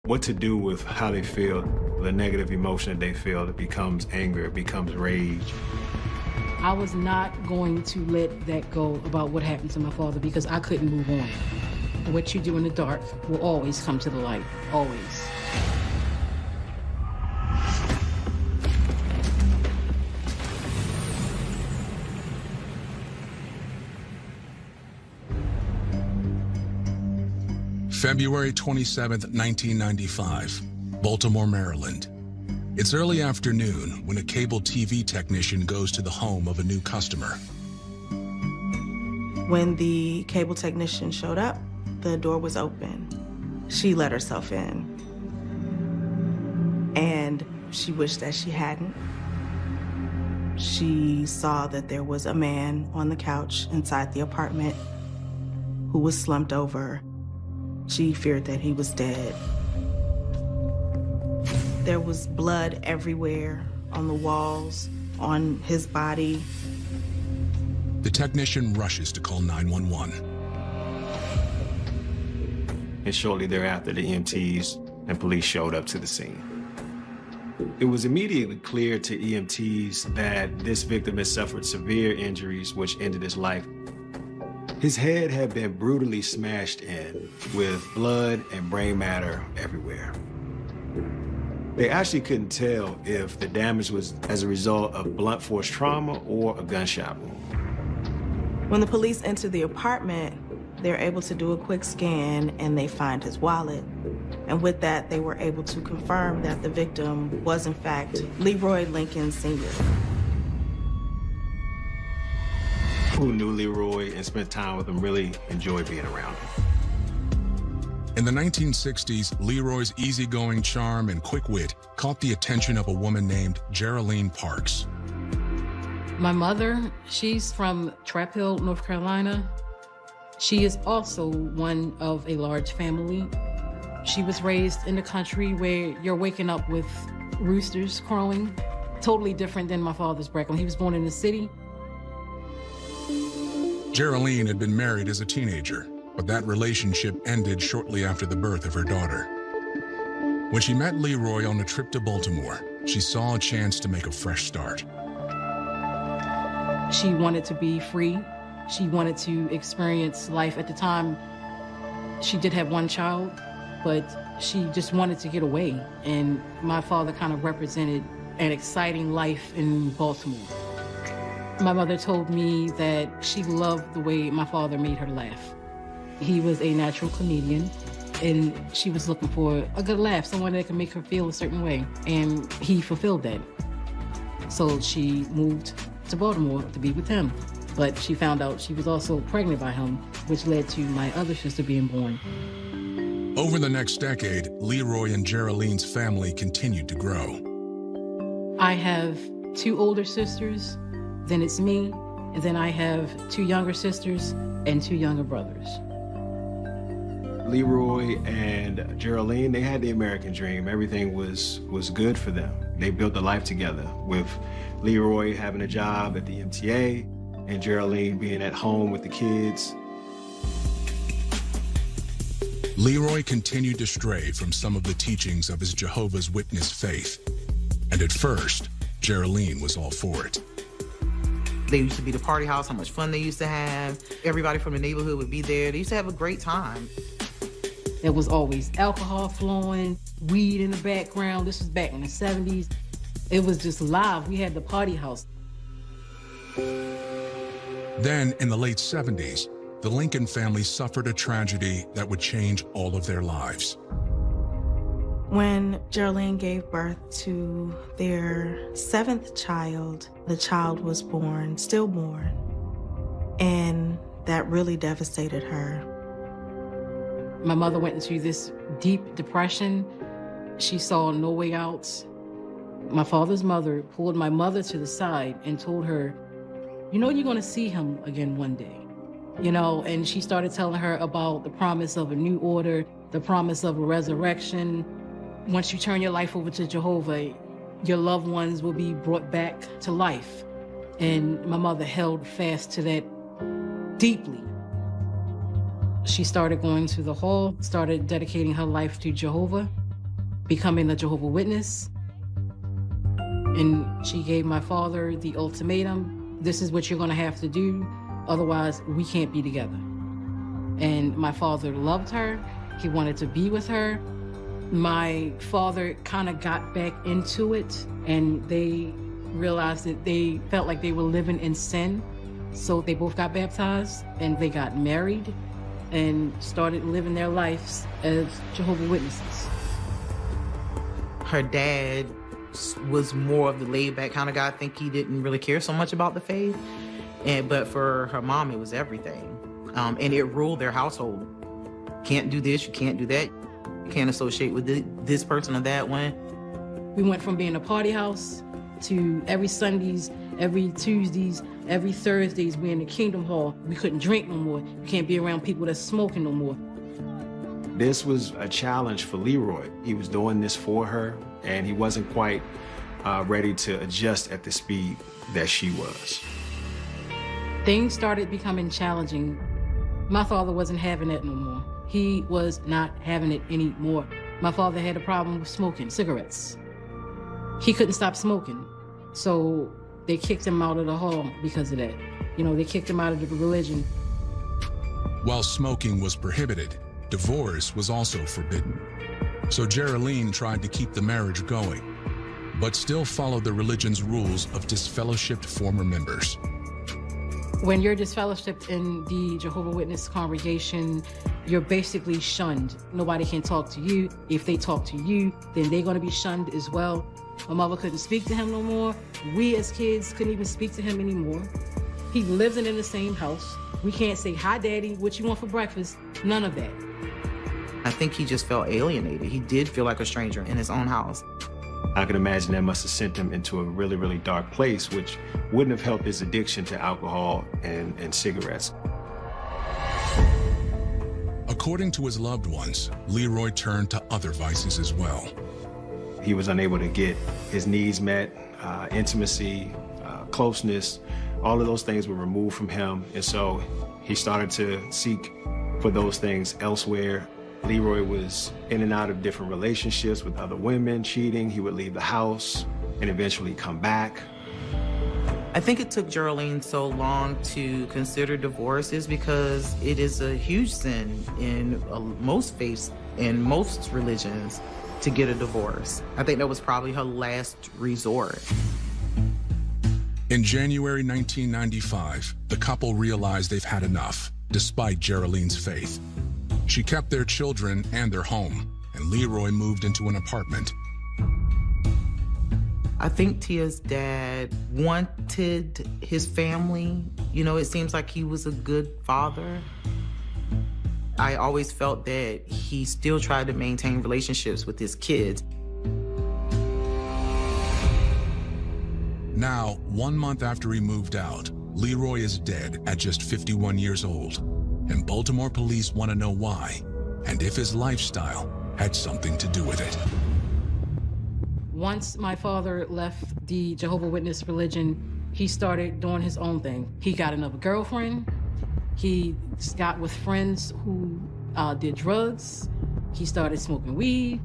what to do with how they feel, the negative emotion that they feel. It becomes anger, it becomes rage. I was not going to let that go about what happened to my father because I couldn't move on. What you do in the dark will always come to the light, always. February 27th, 1995, Baltimore, Maryland. It's early afternoon when a cable TV technician goes to the home of a new customer. When the cable technician showed up, the door was open. She let herself in. And she wished that she hadn't. She saw that there was a man on the couch inside the apartment who was slumped over. She feared that he was dead. There was blood everywhere, on the walls, on his body. The technician rushes to call 911. And shortly thereafter, the EMTs and police showed up to the scene. It was immediately clear to EMTs that this victim had suffered severe injuries which ended his life. His head had been brutally smashed in with blood and brain matter everywhere. They actually couldn't tell if the damage was as a result of blunt force trauma or a gunshot wound. When the police enter the apartment, they're able to do a quick scan and they find his wallet. And with that, they were able to confirm that the victim was in fact Leroy Lincoln Sr. Who knew Leroy and spent time with him really enjoyed being around him. In the 1960s, Leroy's easygoing charm and quick wit caught the attention of a woman named Geraldine Parks. My mother, she's from Trap Hill, North Carolina. She is also one of a large family. She was raised in the country where you're waking up with roosters crowing. Totally different than my father's background. He was born in the city. Geraldine had been married as a teenager, but that relationship ended shortly after the birth of her daughter. When she met Leroy on a trip to Baltimore, she saw a chance to make a fresh start. She wanted to be free. She wanted to experience life. At the time, she did have one child, but she just wanted to get away. And my father kind of represented an exciting life in Baltimore. My mother told me that she loved the way my father made her laugh. He was a natural comedian, and she was looking for a good laugh, someone that could make her feel a certain way, and he fulfilled that. So she moved to Baltimore to be with him, but she found out she was also pregnant by him, which led to my other sister being born. Over the next decade, Leroy and Geraldine's family continued to grow. I have 2 older sisters, then it's me, and then I have 2 younger sisters and 2 younger brothers. Leroy and Geraldine, they had the American dream. Everything was good for them. They built a life together, with Leroy having a job at the MTA and Geraldine being at home with the kids. Leroy continued to stray from some of the teachings of his Jehovah's Witness faith. And at first, Geraldine was all for it. They used to be the party house, how much fun they used to have. Everybody from the neighborhood would be there. They used to have a great time. There was always alcohol flowing, weed in the background. This was back in the 70s. It was just live. We had the party house. Then, in the late 70s, the Lincoln family suffered a tragedy that would change all of their lives. When Geraldine gave birth to their 7th child, the child was born, stillborn, and that really devastated her. My mother went into this deep depression. She saw no way out. My father's mother pulled my mother to the side and told her, you know, you're gonna see him again one day. You know, and she started telling her about the promise of a new order, the promise of a resurrection. Once you turn your life over to Jehovah, your loved ones will be brought back to life. And my mother held fast to that deeply. She started going to the hall, started dedicating her life to Jehovah. becoming a Jehovah's Witness. And she gave my father the ultimatum: this is what you're gonna have to do, otherwise we can't be together. And my father loved her, he wanted to be with her. My father kind of got back into it, and they realized that they felt like they were living in sin. So they both got baptized and they got married and started living their lives as Jehovah's Witnesses. Her dad was more of the laid-back kind of guy. I think he didn't really care so much about the faith. But for her mom, it was everything. And it ruled their household. Can't do this, you can't do that. You can't associate with this person or that one. We went from being a party house to every Sundays, every Tuesdays, every Thursdays, we in the Kingdom Hall. We couldn't drink no more. You can't be around people that's smoking no more. This was a challenge for Leroy. He was doing this for her, and he wasn't quite ready to adjust at the speed that she was. Things started becoming challenging. My father wasn't having it no more. He was not having it anymore. My father had a problem with smoking cigarettes. He couldn't stop smoking. So they kicked him out of the hall because of that. You know, they kicked him out of the religion. While smoking was prohibited, divorce was also forbidden. So Geraldine tried to keep the marriage going, but still followed the religion's rules of disfellowshipped former members. When you're disfellowshipped in the Jehovah's Witness congregation, you're basically shunned. Nobody can talk to you. If they talk to you, then they're gonna be shunned as well. My mother couldn't speak to him no more. We as kids couldn't even speak to him anymore. He lives in the same house. We can't say, "Hi, Daddy, what you want for breakfast?" None of that. I think he just felt alienated. He did feel like a stranger in his own house. I can imagine that must have sent him into a really, really dark place, which wouldn't have helped his addiction to alcohol and cigarettes. According to his loved ones, Leroy turned to other vices as well. He was unable to get his needs met, intimacy, closeness, all of those things were removed from him. And so he started to seek for those things elsewhere. Leroy was in and out of different relationships with other women, cheating. He would leave the house and eventually come back. I think it took Geraldine so long to consider divorce is because it is a huge sin in most faiths and most religions to get a divorce. I think that was probably her last resort. In January 1995, the couple realized they've had enough, despite Geraldine's faith. She kept their children and their home, and Leroy moved into an apartment. I think Tia's dad wanted his family. You know, it seems like he was a good father. I always felt that he still tried to maintain relationships with his kids. Now, 1 month after he moved out, Leroy is dead at just 51 years old. And Baltimore police want to know why, and if his lifestyle had something to do with it. Once my father left the Jehovah's Witness religion, he started doing his own thing. He got another girlfriend. He got with friends who did drugs. He started smoking weed.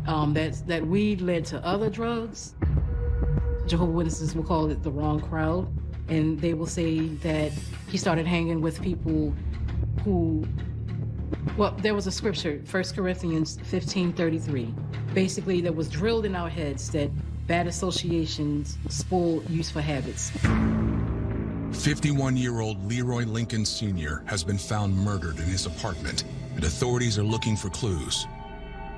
That weed led to other drugs. Jehovah's Witnesses will call it the wrong crowd. And they will say that he started hanging with people who, well, there was a scripture, 1 Corinthians 15:33. Basically, that was drilled in our heads that bad associations spoil useful habits. 51-year-old Leroy Lincoln Sr. has been found murdered in his apartment, and authorities are looking for clues.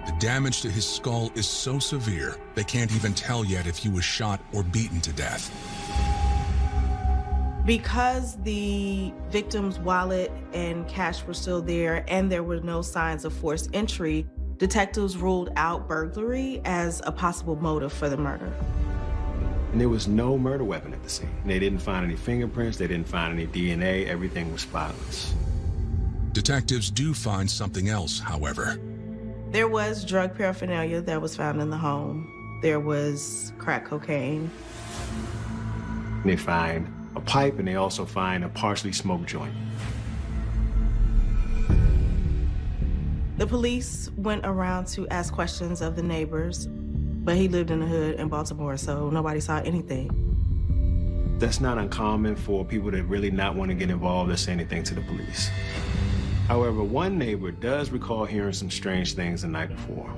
The damage to his skull is so severe, they can't even tell yet if he was shot or beaten to death. Because the victim's wallet and cash were still there and there were no signs of forced entry, detectives ruled out burglary as a possible motive for the murder. And there was no murder weapon at the scene. They didn't find any fingerprints, they didn't find any DNA, everything was spotless. Detectives do find something else, however. There was drug paraphernalia that was found in the home. There was crack cocaine. They find a pipe, and they also find a partially smoked joint. The police went around to ask questions of the neighbors, but he lived in the hood in Baltimore, so nobody saw anything. That's not uncommon for people to really not want to get involved or say anything to the police. However, one neighbor does recall hearing some strange things the night before.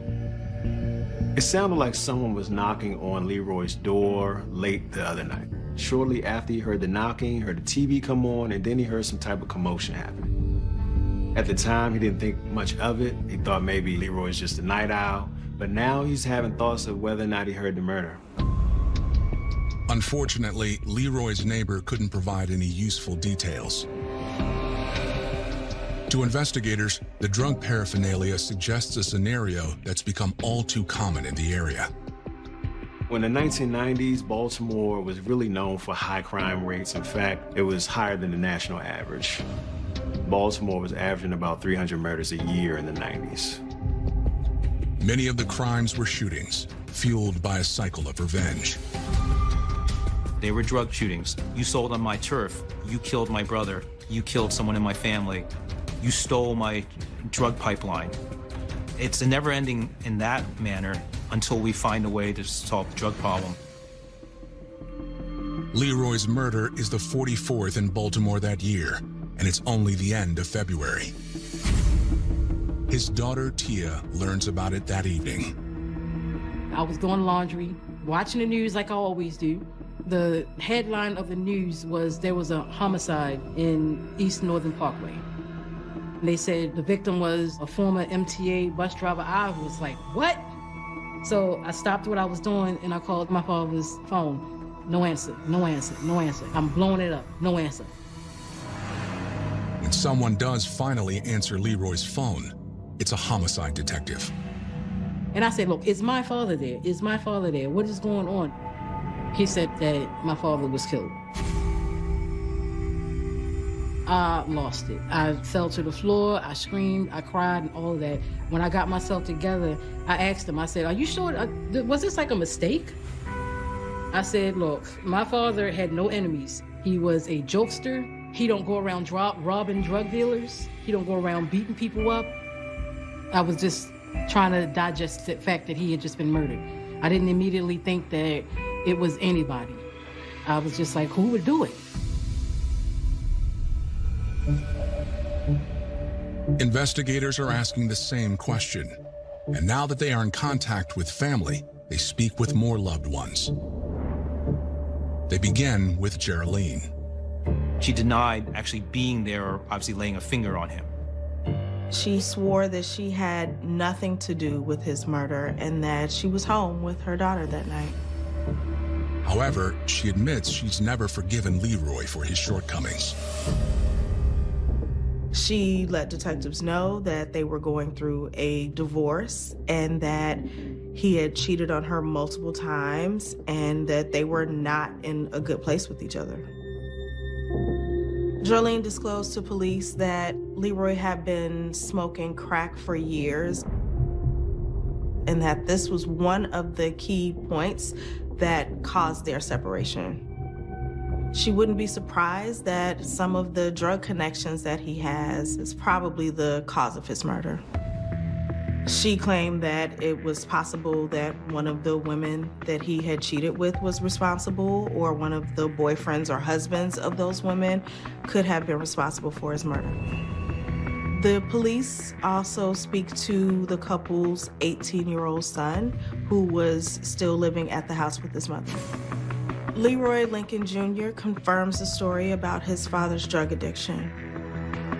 It sounded like someone was knocking on Leroy's door late the other night. Shortly after he heard the knocking, he heard the TV come on, and then he heard some type of commotion happening. At the time, he didn't think much of it. He thought maybe Leroy's just a night owl, but now he's having thoughts of whether or not he heard the murder. Unfortunately, Leroy's neighbor couldn't provide any useful details. To investigators, the drug paraphernalia suggests a scenario that's become all too common in the area. In the 1990s, Baltimore was really known for high crime rates. In fact, it was higher than the national average. Baltimore was averaging about 300 murders a year in the 90s. Many of the crimes were shootings, fueled by a cycle of revenge. They were drug shootings. You sold on my turf. You killed my brother. You killed someone in my family. You stole my drug pipeline. It's a never ending in that manner until we find a way to solve the drug problem. Leroy's murder is the 44th in Baltimore that year, and it's only the end of February. His daughter, Tia, learns about it that evening. I was doing laundry, watching the news like I always do. The headline of the news was there was a homicide in East Northern Parkway. They said the victim was a former MTA bus driver. I was like, what? So I stopped what I was doing and I called my father's phone. No answer, no answer, no answer. I'm blowing it up, no answer. When someone does finally answer Leroy's phone, it's a homicide detective. And I said, look, is my father there? Is my father there? What is going on? He said that my father was killed. I lost it. I fell to the floor, I screamed, I cried, and all of that. When I got myself together, I asked him, I said, are you sure, was this like a mistake? I said, look, my father had no enemies. He was a jokester. He don't go around robbing drug dealers. He don't go around beating people up. I was just trying to digest the fact that he had just been murdered. I didn't immediately think that it was anybody. I was just like, who would do it? Investigators are asking the same question. And now that they are in contact with family, they speak with more loved ones. They begin with Geraldine. She denied actually being there or obviously laying a finger on him. She swore that she had nothing to do with his murder and that she was home with her daughter that night. However, she admits she's never forgiven Leroy for his shortcomings. She let detectives know that they were going through a divorce and that he had cheated on her multiple times and that they were not in a good place with each other. Geraldine disclosed to police that Leroy had been smoking crack for years and that this was one of the key points that caused their separation. She wouldn't be surprised that some of the drug connections that he has is probably the cause of his murder. She claimed that it was possible that one of the women that he had cheated with was responsible, or one of the boyfriends or husbands of those women could have been responsible for his murder. The police also speak to the couple's 18-year-old son, who was still living at the house with his mother. Leroy Lincoln Jr. confirms the story about his father's drug addiction.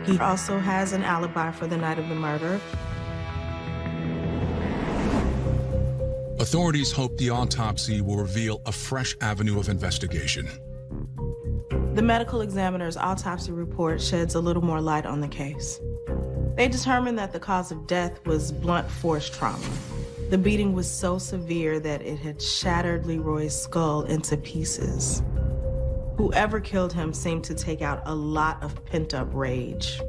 He also has an alibi for the night of the murder. Authorities hope the autopsy will reveal a fresh avenue of investigation. The medical examiner's autopsy report sheds a little more light on the case. They determined that the cause of death was blunt force trauma. The beating was so severe that it had shattered Leroy's skull into pieces. Whoever killed him seemed to take out a lot of pent-up rage.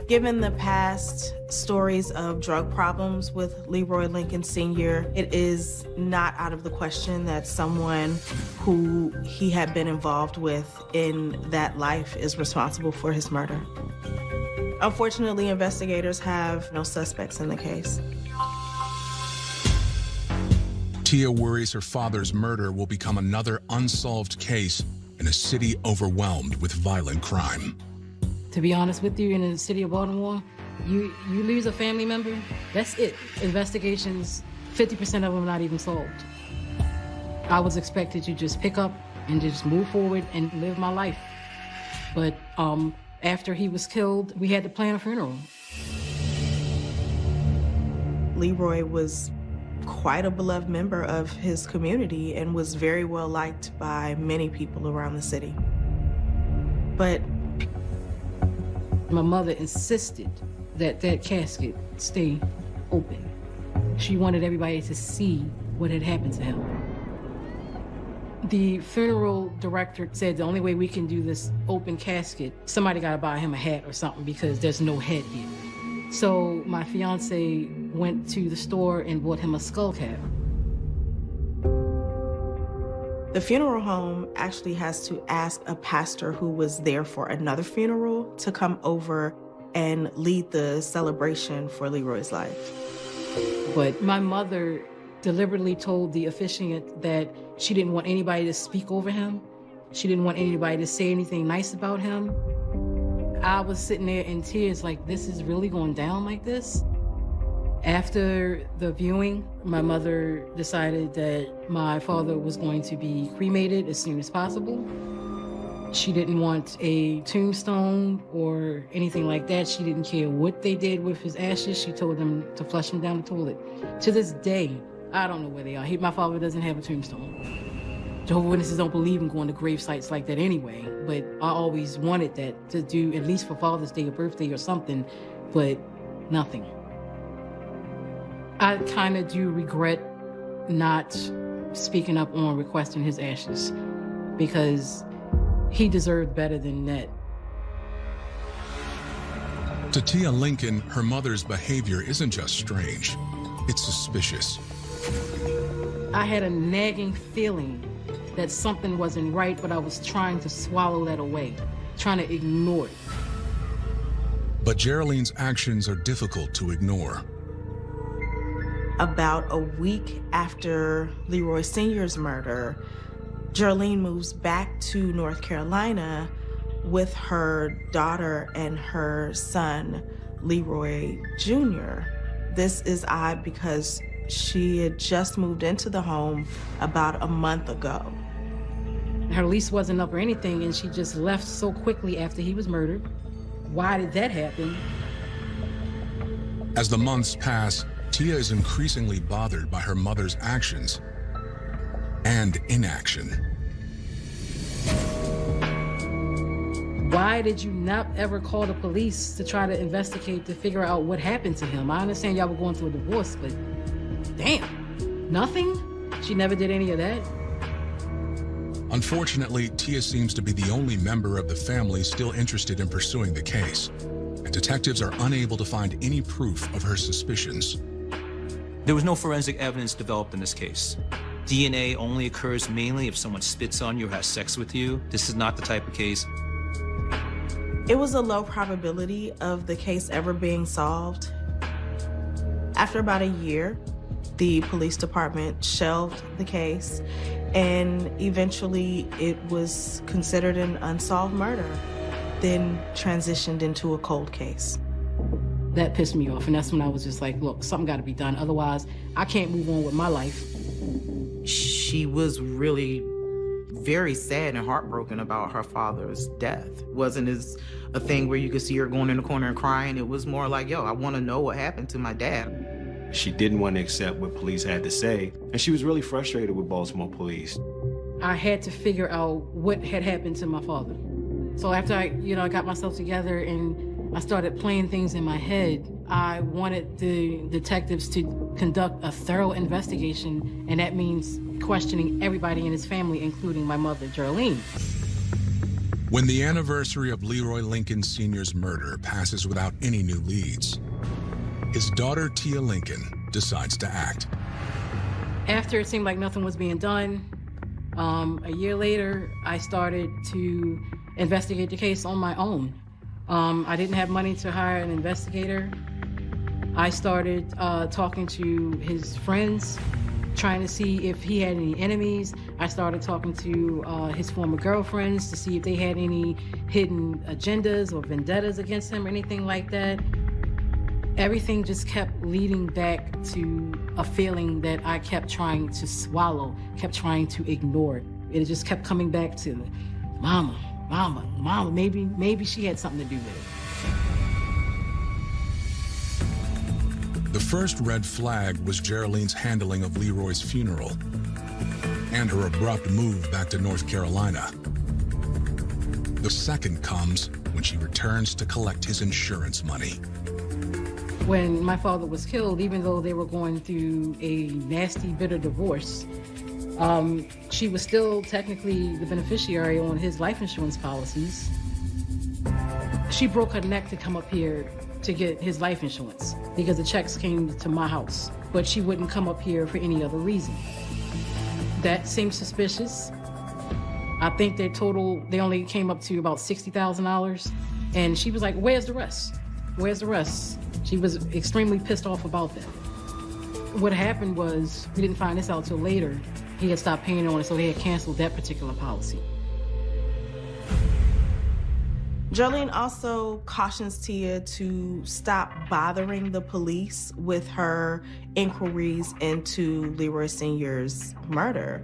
Given the past stories of drug problems with Leroy Lincoln Sr., it is not out of the question that someone who he had been involved with in that life is responsible for his murder. Unfortunately, investigators have no suspects in the case. Tia worries her father's murder will become another unsolved case in a city overwhelmed with violent crime. To be honest with you, in the city of Baltimore, you lose a family member, that's it. Investigations, 50% of them are not even solved. I was expected to just pick up and just move forward and live my life. But after he was killed, we had to plan a funeral. Leroy was quite a beloved member of his community and was very well liked by many people around the city. But my mother insisted that that casket stay open. She wanted everybody to see what had happened to him. The funeral director said the only way we can do this open casket, somebody gotta buy him a hat or something because there's no head here. So my fiance went to the store and bought him a skull cap. the funeral home actually has to ask a pastor who was there for another funeral to come over and lead the celebration for Leroy's life. But my mother deliberately told the officiant that she didn't want anybody to speak over him. She didn't want anybody to say anything nice about him. I was sitting there in tears like, this is really going down like this? After the viewing, my mother decided that my father was going to be cremated as soon as possible. She didn't want a tombstone or anything like that. She didn't care what they did with his ashes. She told them to flush him down the toilet. To this day, I don't know where they are. My father doesn't have a tombstone. Jehovah's Witnesses don't believe in going to grave sites like that anyway, but I always wanted that to do, at least for Father's Day or birthday or something, but nothing. I kind of do regret not speaking up on requesting his ashes because he deserved better than that. To Tia Lincoln, her mother's behavior isn't just strange, it's suspicious. I had a nagging feeling that something wasn't right, but I was trying to swallow that away, trying to ignore it. But Geraldine's actions are difficult to ignore. About a week after Leroy Sr.'s murder, Geraldine moves back to North Carolina with her daughter and her son, Leroy Jr. This is odd because she had just moved into the home about a month ago. Her lease wasn't up or anything, and she just left so quickly after he was murdered. Why did that happen? As the months pass, Tia is increasingly bothered by her mother's actions and inaction. Why did you not ever call the police to try to investigate to figure out what happened to him? I understand y'all were going through a divorce, but damn, nothing? She never did any of that? Unfortunately, Tia seems to be the only member of the family still interested in pursuing the case, and detectives are unable to find any proof of her suspicions. There was no forensic evidence developed in this case. DNA only occurs mainly if someone spits on you or has sex with you. This is not the type of case. It was a low probability of the case ever being solved. After about a year, the police department shelved the case, and eventually it was considered an unsolved murder, then transitioned into a cold case. That pissed me off, and that's when I was just like, look, something got to be done. Otherwise, I can't move on with my life. She was really very sad and heartbroken about her father's death. It wasn't as a thing where you could see her going in the corner and crying. It was more like, yo, I want to know what happened to my dad. She didn't want to accept what police had to say, and she was really frustrated with Baltimore police. I had to figure out what had happened to my father. So after I got myself together and I started playing things in my head, I wanted the detectives to conduct a thorough investigation, and that means questioning everybody in his family, including my mother, Geraldine. When the anniversary of Leroy Lincoln Sr.'s murder passes without any new leads, his daughter, Tia Lincoln, decides to act. After it seemed like nothing was being done, a year later, I started to investigate the case on my own. I didn't have money to hire an investigator. I started talking to his friends, trying to see if he had any enemies. I started talking to his former girlfriends to see if they had any hidden agendas or vendettas against him or anything like that. Everything just kept leading back to a feeling that I kept trying to swallow, kept trying to ignore. It just kept coming back to mama, mama, mama. Maybe she had something to do with it. The first red flag was Geraldine's handling of Leroy's funeral and her abrupt move back to North Carolina. The second comes when she returns to collect his insurance money. When my father was killed, even though they were going through a nasty, bitter divorce, she was still technically the beneficiary on his life insurance policies. She broke her neck to come up here to get his life insurance because the checks came to my house, but she wouldn't come up here for any other reason. That seems suspicious. I think they only came up to about $60,000, and she was like, where's the rest? Where's the rest? She was extremely pissed off about that. What happened was, we didn't find this out till later, he had stopped paying on it, so they had canceled that particular policy. Geraldine also cautions Tia to stop bothering the police with her inquiries into Leroy Sr.'s murder.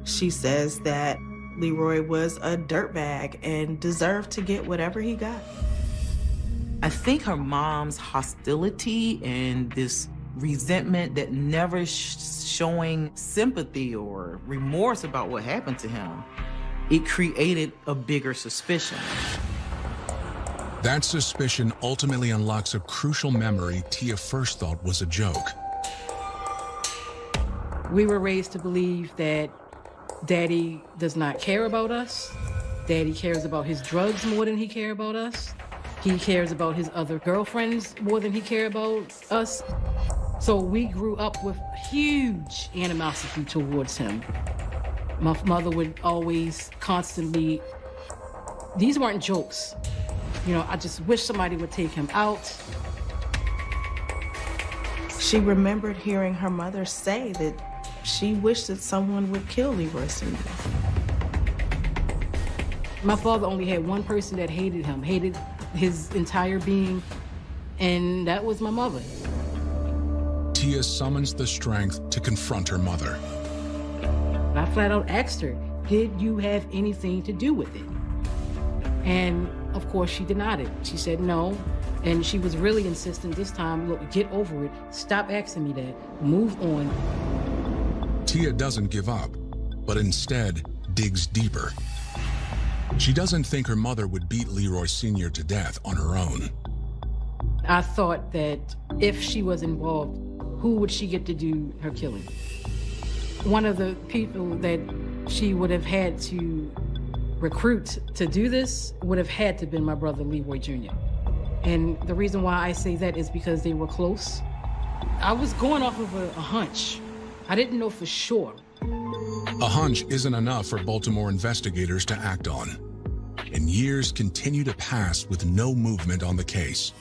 She says that Leroy was a dirtbag and deserved to get whatever he got. I think her mom's hostility and this resentment that never showing sympathy or remorse about what happened to him, it created a bigger suspicion. That suspicion ultimately unlocks a crucial memory Tia first thought was a joke. We were raised to believe that Daddy does not care about us. Daddy cares about his drugs more than he cares about us. He cares about his other girlfriends more than he cares about us. So we grew up with huge animosity towards him. My mother would always constantly, these weren't jokes. You know, I just wish somebody would take him out. She remembered hearing her mother say that she wished that someone would kill Leroy Sr. My father only had one person that hated him, hated his entire being, and that was my mother. Tia summons the strength to confront her mother. I flat out asked her, did you have anything to do with it? And of course she denied it. She said no, and she was really insistent this time, look, get over it, stop asking me that, move on. Tia doesn't give up, but instead digs deeper. She doesn't think her mother would beat Leroy Sr. to death on her own. I thought that if she was involved, who would she get to do her killing? One of the people that she would have had to recruit to do this would have had to have been my brother Leroy Jr. And the reason why I say that is because they were close. I was going off of a hunch. I didn't know for sure. A hunch isn't enough for Baltimore investigators to act on. And years continue to pass with no movement on the case.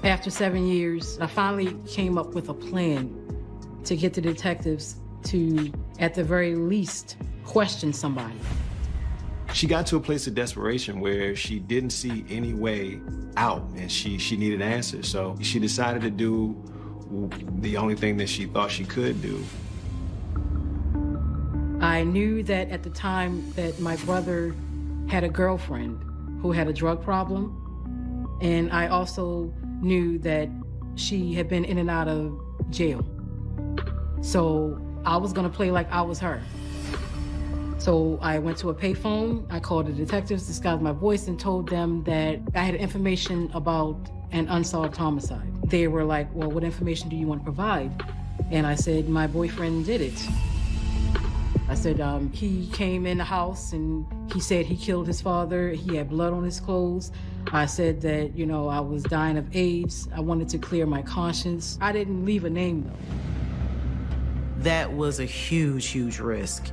After 7 years, I finally came up with a plan to get the detectives to, at the very least, question somebody. She got to a place of desperation where she didn't see any way out, and she needed answers. So she decided to do the only thing that she thought she could do. I knew that at the time that my brother had a girlfriend who had a drug problem, and I also knew that she had been in and out of jail. So I was gonna play like I was her. So I went to a payphone, I called the detectives, disguised my voice, and told them that I had information about an unsolved homicide. They were like, well, what information do you want to provide? And I said, my boyfriend did it. I said, he came in the house and he said he killed his father. He had blood on his clothes. I said that, you know, I was dying of AIDS. I wanted to clear my conscience. I didn't leave a name though. That was a huge, huge risk,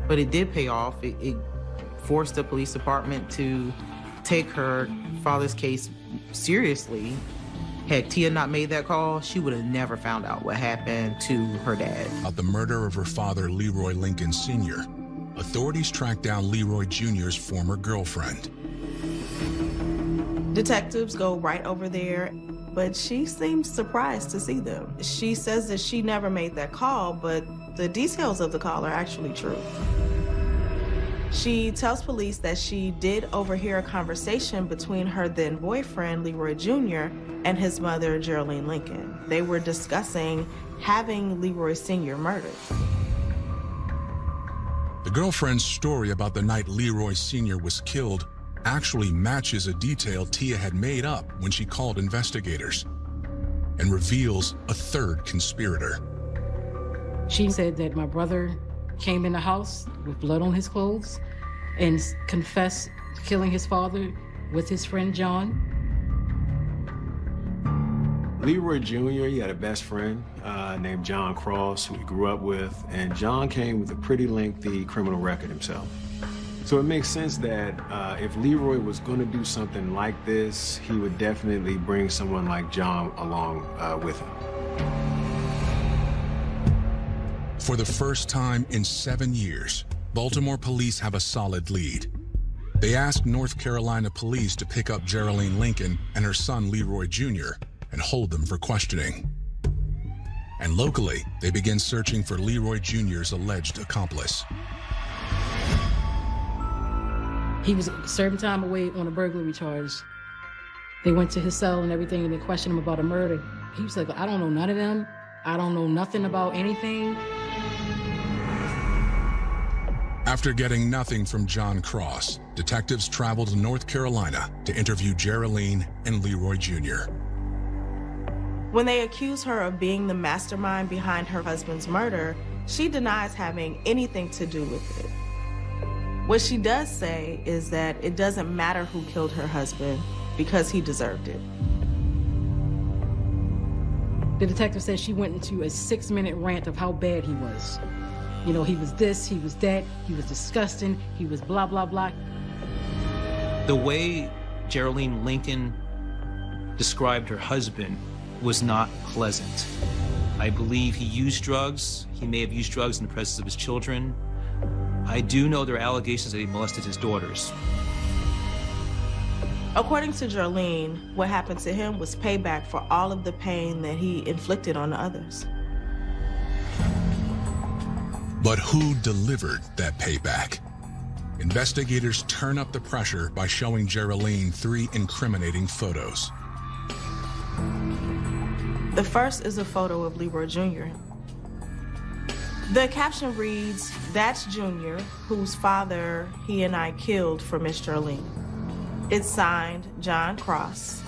but it did pay off. It forced the police department to take her father's case seriously. Had Tia not made that call, she would have never found out what happened to her dad. About the murder of her father, Leroy Lincoln Sr., authorities tracked down Leroy Jr.'s former girlfriend. Detectives go right over there, but she seems surprised to see them. She says that she never made that call, but the details of the call are actually true. She tells police that she did overhear a conversation between her then boyfriend, Leroy Jr., and his mother, Geraldine Lincoln. They were discussing having Leroy Sr. murdered. The girlfriend's story about the night Leroy Sr. was killed actually matches a detail Tia had made up when she called investigators, and reveals a third conspirator. She said that my brother came in the house with blood on his clothes and confessed to killing his father with his friend John. Leroy Jr., he had a best friend named John Cross, who he grew up with, and John came with a pretty lengthy criminal record himself. So it makes sense that if Leroy was going to do something like this, he would definitely bring someone like John along with him. For the first time in 7 years, Baltimore police have a solid lead. They asked North Carolina police to pick up Geraldine Lincoln and her son Leroy Jr. and hold them for questioning. And locally, they begin searching for Leroy Jr.'s alleged accomplice. He was serving time away on a burglary charge. They went to his cell and everything, and they questioned him about a murder. He was like, I don't know none of them. I don't know nothing about anything. After getting nothing from John Cross, detectives traveled to North Carolina to interview Geraldine and Leroy Jr. When they accuse her of being the mastermind behind her husband's murder, she denies having anything to do with it. What she does say is that it doesn't matter who killed her husband because he deserved it. The detective said she went into a 6-minute rant of how bad he was. You know, he was this, he was that, he was disgusting, he was blah, blah, blah. The way Geraldine Lincoln described her husband was not pleasant. I believe he used drugs. He may have used drugs in the presence of his children. I do know there are allegations that he molested his daughters. According to Geraldine, what happened to him was payback for all of the pain that he inflicted on others. But who delivered that payback? Investigators turn up the pressure by showing Geraldine 3 incriminating photos. The first is a photo of Leroy Jr. The caption reads, "That's Junior, whose father he and I killed for Miss Geraldine." It's signed John Cross.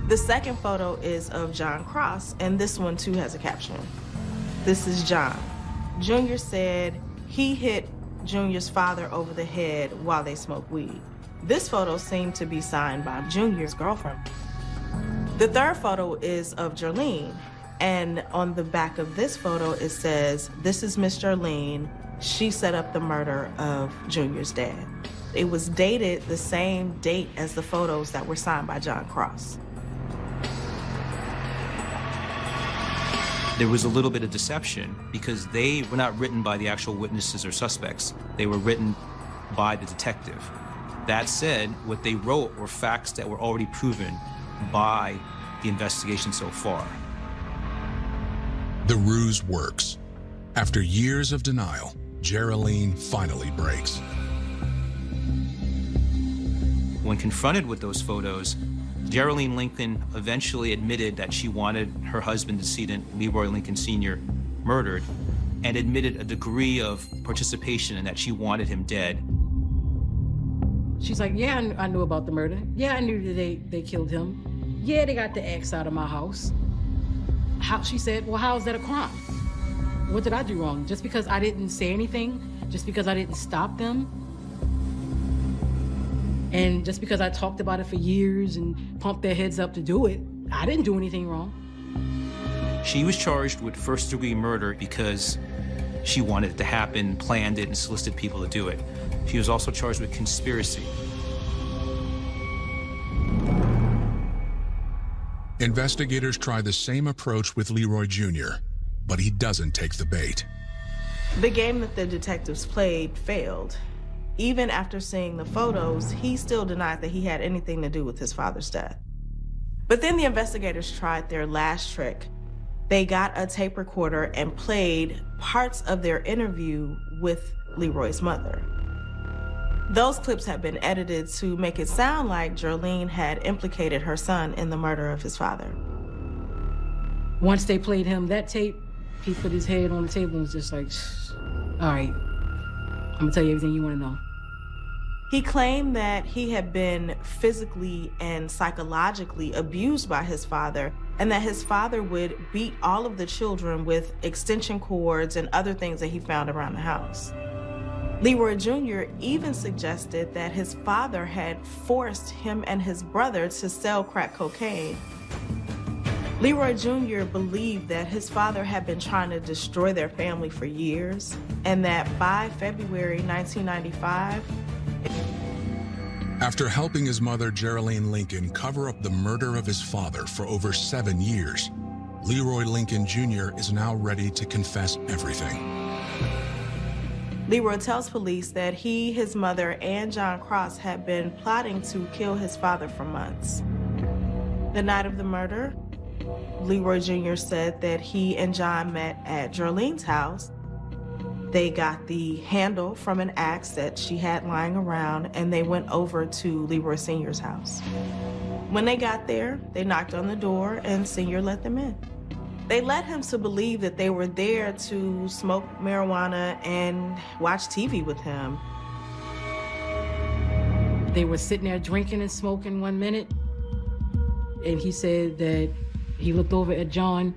The second photo is of John Cross, and this one too has a caption. This is John. Junior said he hit Junior's father over the head while they smoked weed. This photo seemed to be signed by Junior's girlfriend. The third photo is of Geraldine, and on the back of this photo it says, "This is Miss Geraldine. She set up the murder of Junior's dad." It was dated the same date as the photos that were signed by John Cross. There was a little bit of deception because they were not written by the actual witnesses or suspects. They were written by the detective. That said, what they wrote were facts that were already proven by the investigation so far. The ruse works. After years of denial, Geraldine finally breaks. When confronted with those photos, Geraldine Lincoln eventually admitted that she wanted her husband, decedent Leroy Lincoln Sr., murdered, and admitted a degree of participation in that she wanted him dead. She's like, yeah, I knew about the murder. Yeah, I knew that they killed him. Yeah, they got the axe out of my house. She said, well, how is that a crime? What did I do wrong? Just because I didn't say anything? Just because I didn't stop them? And just because I talked about it for years and pumped their heads up to do it, I didn't do anything wrong. She was charged with first-degree murder because she wanted it to happen, planned it, and solicited people to do it. She was also charged with conspiracy. Investigators try the same approach with Leroy Jr., but he doesn't take the bait. The game that the detectives played failed. Even after seeing the photos, he still denied that he had anything to do with his father's death. But then the investigators tried their last trick. They got a tape recorder and played parts of their interview with Leroy's mother. Those clips had been edited to make it sound like Jerlene had implicated her son in the murder of his father. Once they played him that tape, he put his head on the table and was just like, all right, I'm gonna tell you everything you wanna know. He claimed that he had been physically and psychologically abused by his father, and that his father would beat all of the children with extension cords and other things that he found around the house. Leroy Jr. even suggested that his father had forced him and his brother to sell crack cocaine. Leroy Jr. believed that his father had been trying to destroy their family for years, and that by February 1995, After helping his mother, Geraldine Lincoln, cover up the murder of his father for over 7 years, Leroy Lincoln Jr. is now ready to confess everything. Leroy tells police that he, his mother, and John Cross had been plotting to kill his father for months. The night of the murder, Leroy Jr. said that he and John met at Jerlene's house. They got the handle from an axe that she had lying around, and they went over to Leroy Sr.'s house. When they got there, they knocked on the door, and Sr. let them in. They led him to believe that they were there to smoke marijuana and watch TV with him. They were sitting there drinking and smoking 1 minute, and he said that he looked over at John.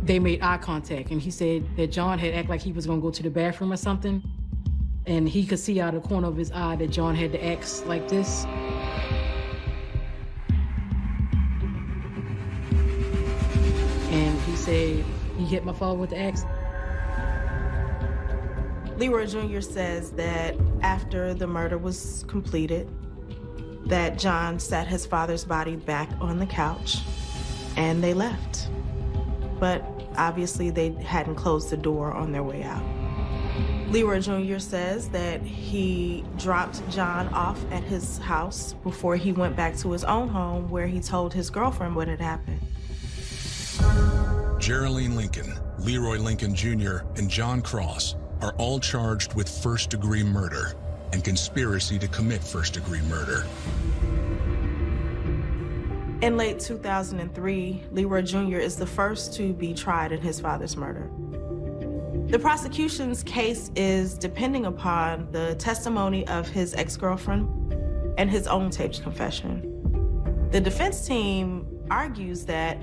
They made eye contact, and he said that John had acted like he was gonna go to the bathroom or something, and he could see out of the corner of his eye that John had the axe like this. And he said he hit my father with the axe. Leroy Jr. says that after the murder was completed, that John sat his father's body back on the couch, and they left. But obviously they hadn't closed the door on their way out. Leroy Jr. says that he dropped John off at his house before he went back to his own home, where he told his girlfriend what had happened. Geraldine Lincoln, Leroy Lincoln Jr., and John Cross are all charged with first-degree murder and conspiracy to commit first-degree murder. In late 2003, Leroy Jr. is the first to be tried in his father's murder. The prosecution's case is depending upon the testimony of his ex-girlfriend and his own taped confession. The defense team argues that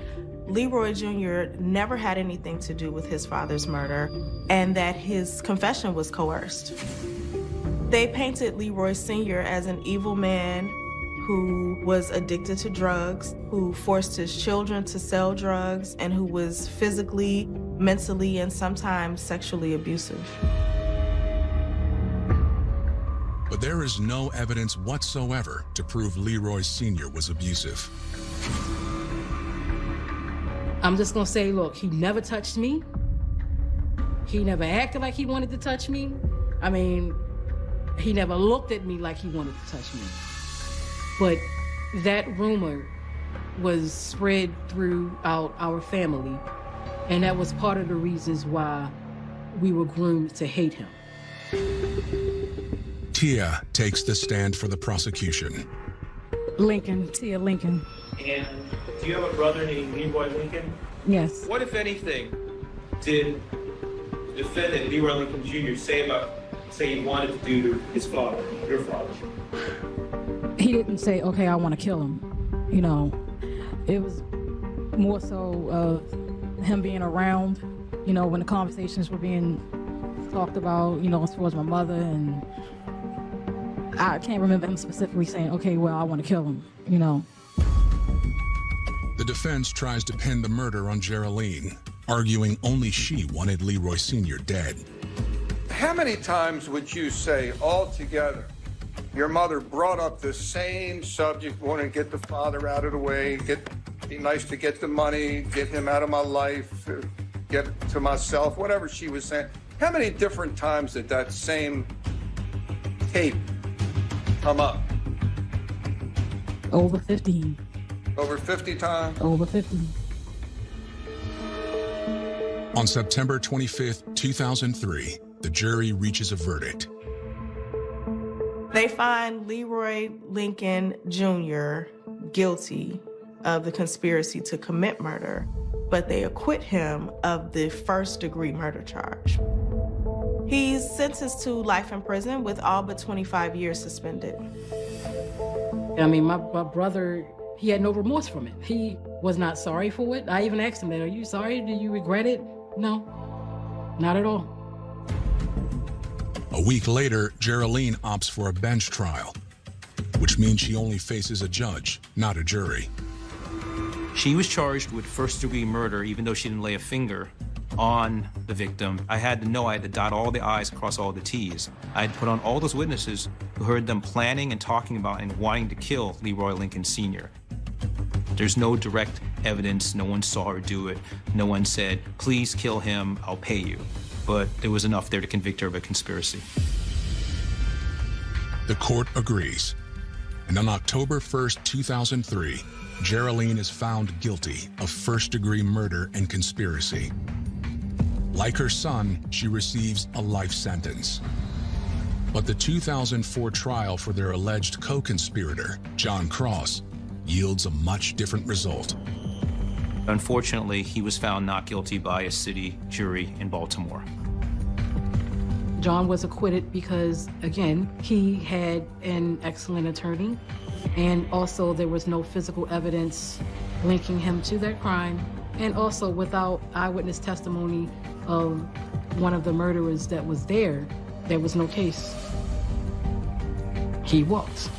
Leroy Jr. never had anything to do with his father's murder and that his confession was coerced. They painted Leroy Sr. as an evil man who was addicted to drugs, who forced his children to sell drugs, and who was physically, mentally, and sometimes sexually abusive. But there is no evidence whatsoever to prove Leroy Sr. was abusive. I'm just gonna say, look, he never touched me. He never acted like he wanted to touch me. I mean, he never looked at me like he wanted to touch me. But that rumor was spread throughout our family, and that was part of the reasons why we were groomed to hate him. Tia takes the stand for the prosecution. Lincoln, Tia Lincoln. And do you have a brother named Leroy Lincoln? Yes. What, if anything, did defendant Leroy Lincoln Jr. say he wanted to do to his father, your father? He didn't say, okay, I want to kill him. You know, it was more so of him being around, you know, when the conversations were being talked about, you know, as far as my mother, and I can't remember him specifically saying, okay, well, I want to kill him, you know. The defense tries to pin the murder on Geraldine, arguing only she wanted Leroy Sr. dead. How many times would you say altogether your mother brought up the same subject, wanting to get the father out of the way, get be nice to get the money, get him out of my life, get to myself, whatever she was saying. How many different times did that same tape come up? Over 15. Over 50 times? Over 15. On September 25th, 2003, the jury reaches a verdict. They find Leroy Lincoln Jr. guilty of the conspiracy to commit murder, but they acquit him of the first-degree murder charge. He's sentenced to life in prison with all but 25 years suspended. I mean, my brother, he had no remorse from it. He was not sorry for it. I even asked him that, are you sorry? Do you regret it? No, not at all. A week later, Geraldine opts for a bench trial, which means she only faces a judge, not a jury. She was charged with first-degree murder, even though she didn't lay a finger on the victim. I had to know I had to dot all the I's, cross all the T's. I had put on all those witnesses who heard them planning and talking about and wanting to kill Leroy Lincoln Sr. There's no direct evidence. No one saw her do it. No one said, please kill him, I'll pay you. But there was enough there to convict her of a conspiracy. The court agrees. And on October 1st, 2003, Geraldine is found guilty of first-degree murder and conspiracy. Like her son, she receives a life sentence. But the 2004 trial for their alleged co-conspirator, John Cross, yields a much different result. Unfortunately, he was found not guilty by a city jury in Baltimore. John was acquitted because, again, he had an excellent attorney, and also there was no physical evidence linking him to that crime, and also without eyewitness testimony of one of the murderers that was there was no case. He walked.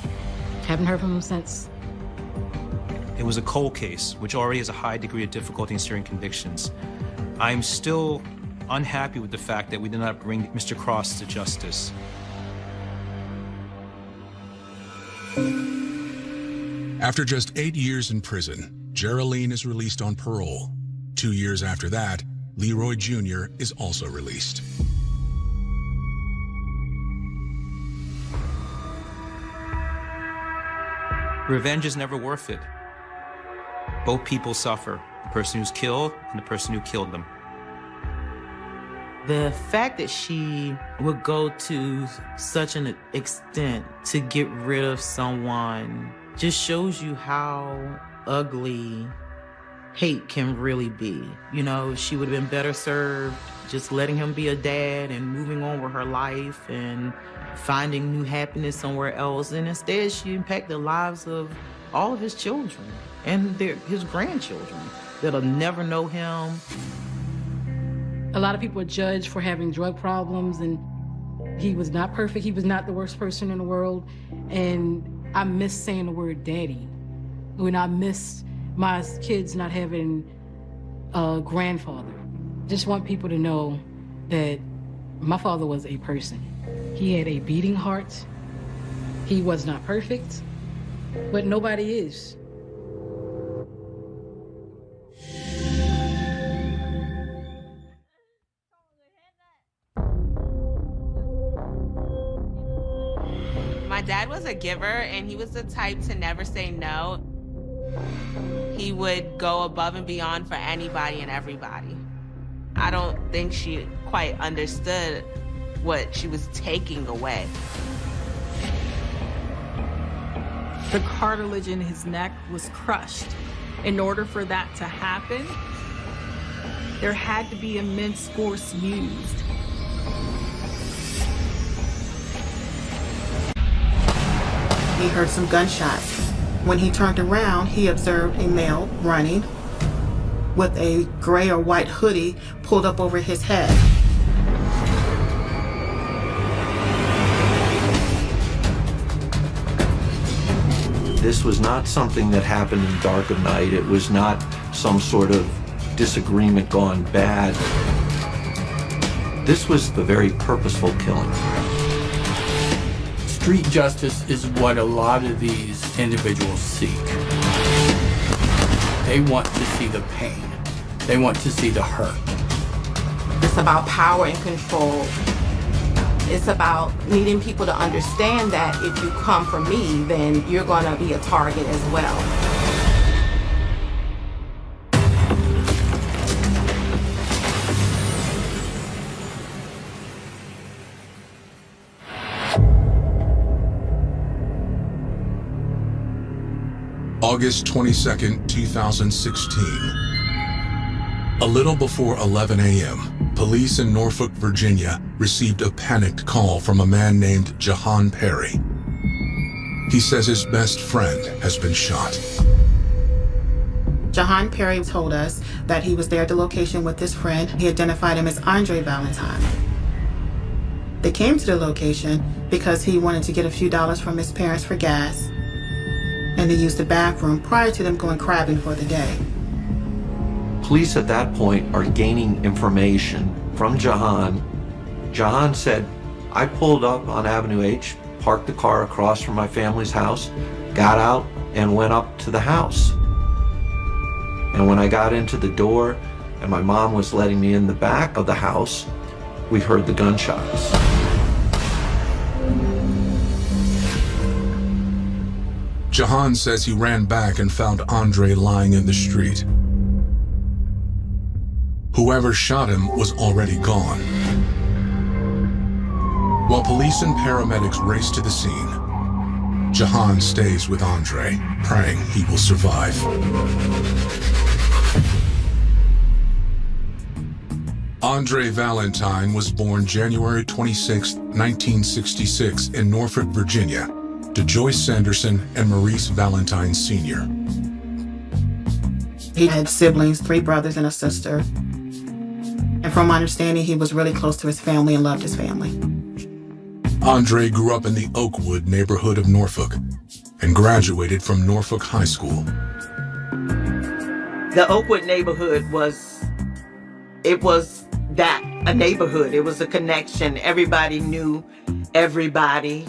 Haven't heard from him since. It was a cold case, which already has a high degree of difficulty in steering convictions. I'm still unhappy with the fact that we did not bring Mr. Cross to justice. After just 8 years in prison, Geraldine is released on parole. 2 years after that, Leroy Jr. is also released. Revenge is never worth it. Both people suffer, the person who's killed and the person who killed them. The fact that she would go to such an extent to get rid of someone just shows you how ugly hate can really be. You know, she would have been better served just letting him be a dad and moving on with her life and finding new happiness somewhere else. And instead, she impacted the lives of all of his children and his grandchildren that'll never know him. A lot of people are judged for having drug problems, and he was not perfect. He was not the worst person in the world. And I miss saying the word daddy. When I miss my kids not having a grandfather. Just want people to know that my father was a person. He had a beating heart. He was not perfect, but nobody is. My dad was a giver, and he was the type to never say no. He would go above and beyond for anybody and everybody. I don't think she quite understood what she was taking away. The cartilage in his neck was crushed. In order for that to happen, there had to be immense force used. He heard some gunshots. When he turned around, he observed a male running with a gray or white hoodie pulled up over his head. This was not something that happened in the dark of night. It was not some sort of disagreement gone bad. This was a very purposeful killing. Street justice is what a lot of these individuals seek. They want to see the pain. They want to see the hurt. It's about power and control. It's about needing people to understand that if you come for me, then you're going to be a target as well. August 22nd, 2016. A little before 11 a.m., police in Norfolk, Virginia received a panicked call from a man named Jahan Perry. He says his best friend has been shot. Jahan Perry told us that he was there at the location with his friend. He identified him as Andre Valentine. They came to the location because he wanted to get a few dollars from his parents for gas, and they used the bathroom prior to them going crabbing for the day. Police at that point are gaining information from Jahan. Jahan said, I pulled up on Avenue H, parked the car across from my family's house, got out and went up to the house. And when I got into the door and my mom was letting me in the back of the house, we heard the gunshots. Jahan says he ran back and found Andre lying in the street. Whoever shot him was already gone. While police and paramedics race to the scene, Jahan stays with Andre, praying he will survive. Andre Valentine was born January 26, 1966 in Norfolk, Virginia, to Joyce Sanderson and Maurice Valentine Sr. He had siblings, 3 brothers and a sister. And from my understanding, he was really close to his family and loved his family. Andre grew up in the Oakwood neighborhood of Norfolk and graduated from Norfolk High School. The Oakwood neighborhood was a neighborhood. It was a connection. Everybody knew everybody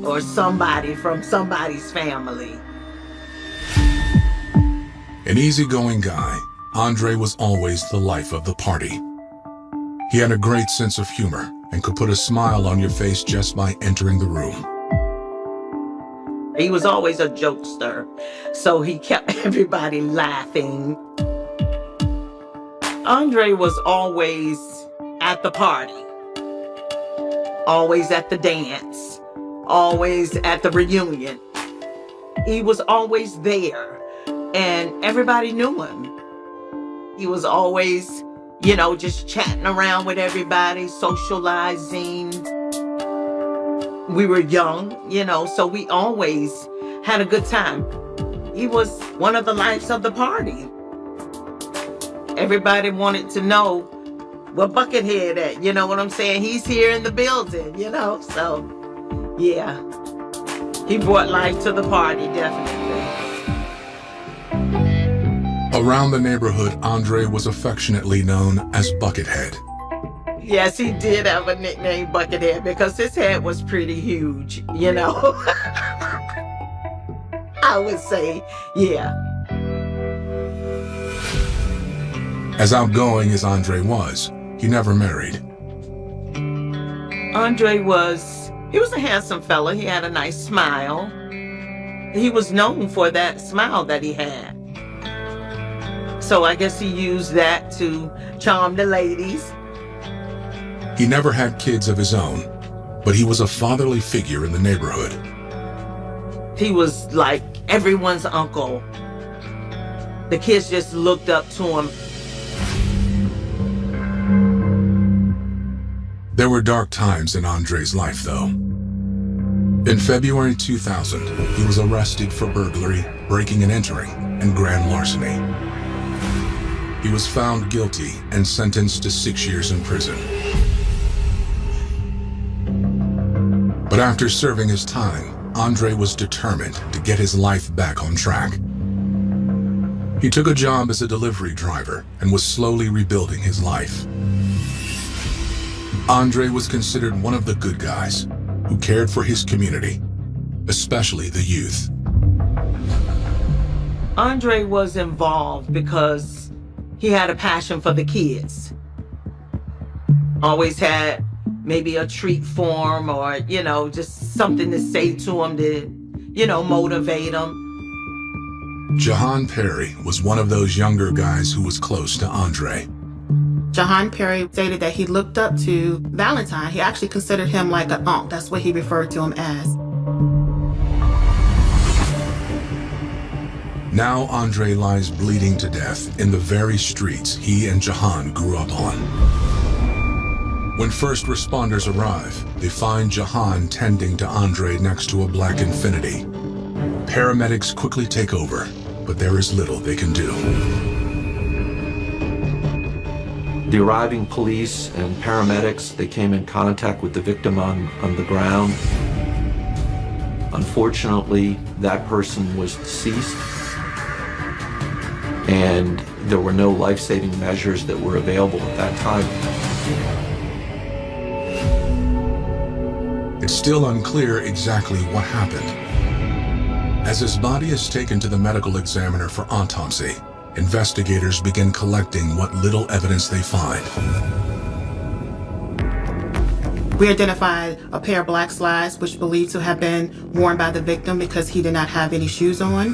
or somebody from somebody's family. An easygoing guy, Andre was always the life of the party. He had a great sense of humor and could put a smile on your face just by entering the room. He was always a jokester, so he kept everybody laughing. Andre was always at the party, always at the dance, always at the reunion. He was always there, and everybody knew him. He was always, just chatting around with everybody, socializing. We were young, so we always had a good time. He was one of the lives of the party. Everybody wanted to know where Buckethead at, you know what I'm saying? He's here in the building, so yeah. He brought life to the party, definitely. Around the neighborhood, Andre was affectionately known as Buckethead. Yes, he did have a nickname, Buckethead, because his head was pretty huge, I would say, yeah. As outgoing as Andre was, he never married. Andre was a handsome fella. He had a nice smile. He was known for that smile that he had. So I guess he used that to charm the ladies. He never had kids of his own, but he was a fatherly figure in the neighborhood. He was like everyone's uncle. The kids just looked up to him. There were dark times in Andre's life, though. In February 2000, he was arrested for burglary, breaking and entering, and grand larceny. He was found guilty and sentenced to 6 years in prison. But after serving his time, Andre was determined to get his life back on track. He took a job as a delivery driver and was slowly rebuilding his life. Andre was considered one of the good guys who cared for his community, especially the youth. Andre was involved because he had a passion for the kids. Always had maybe a treat for them or, just something to say to them to, motivate them. Jahan Perry was one of those younger guys who was close to Andre. Jahan Perry stated that he looked up to Valentine. He actually considered him like an uncle. That's what he referred to him as. Now Andre lies bleeding to death in the very streets he and Jahan grew up on. When first responders arrive, they find Jahan tending to Andre next to a black Infiniti. Paramedics quickly take over, but there is little they can do. The arriving police and paramedics, they came in contact with the victim on the ground. Unfortunately, that person was deceased, and there were no life-saving measures that were available at that time. It's still unclear exactly what happened. As his body is taken to the medical examiner for autopsy, investigators begin collecting what little evidence they find. We identified a pair of black slides, which believed to have been worn by the victim because he did not have any shoes on.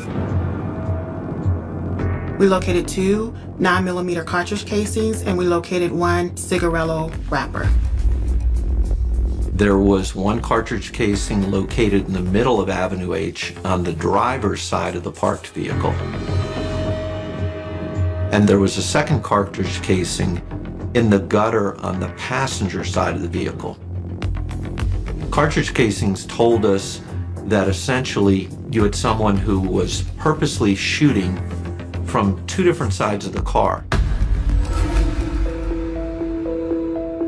We located 2 9mm cartridge casings, and we located 1 cigarello wrapper. There was 1 cartridge casing located in the middle of Avenue H on the driver's side of the parked vehicle. And there was a 2nd cartridge casing in the gutter on the passenger side of the vehicle. Cartridge casings told us that essentially you had someone who was purposely shooting from 2 different sides of the car.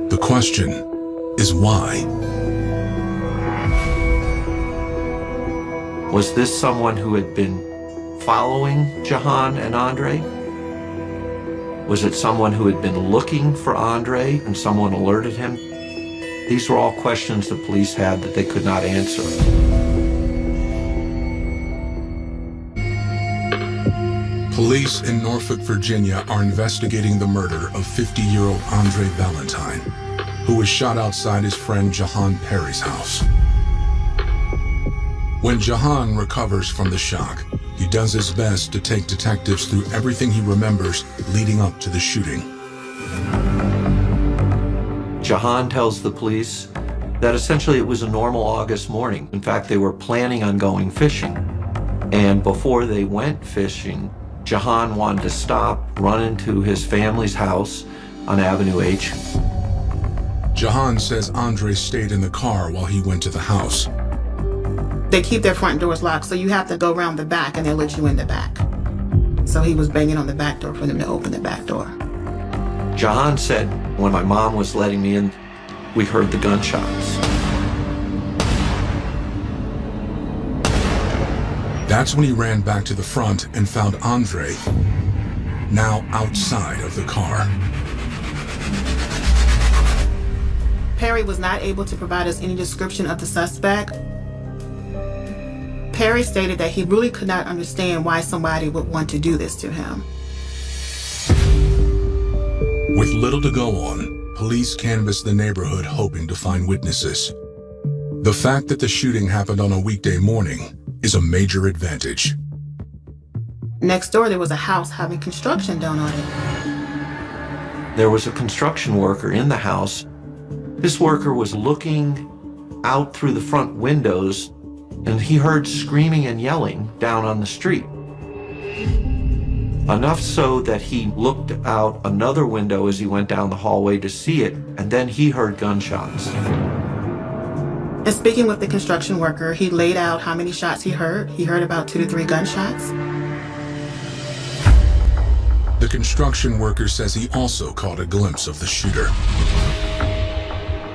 The question is why? Was this someone who had been following Jahan and Andre? Was it someone who had been looking for Andre and someone alerted him? These were all questions the police had that they could not answer. Police in Norfolk, Virginia are investigating the murder of 50-year-old Andre Valentine, who was shot outside his friend Jahan Perry's house. When Jahan recovers from the shock, he does his best to take detectives through everything he remembers leading up to the shooting. Jahan tells the police that essentially it was a normal August morning. In fact, they were planning on going fishing. And before they went fishing, Jahan wanted to stop, run into his family's house on Avenue H. Jahan says Andre stayed in the car while he went to the house. They keep their front doors locked, so you have to go around the back and they'll let you in the back. So he was banging on the back door for them to open the back door. Jahan said, when my mom was letting me in, we heard the gunshots. That's when he ran back to the front and found Andre now outside of the car. Perry was not able to provide us any description of the suspect. Perry stated that he really could not understand why somebody would want to do this to him. With little to go on, police canvassed the neighborhood hoping to find witnesses. The fact that the shooting happened on a weekday morning is a major advantage. Next door, there was a house having construction done on it. There was a construction worker in the house. This worker was looking out through the front windows, and he heard screaming and yelling down on the street. Enough so that he looked out another window as he went down the hallway to see it, and then he heard gunshots. And speaking with the construction worker, he laid out how many shots he heard. He heard about 2 to 3 gunshots. The construction worker says he also caught a glimpse of the shooter.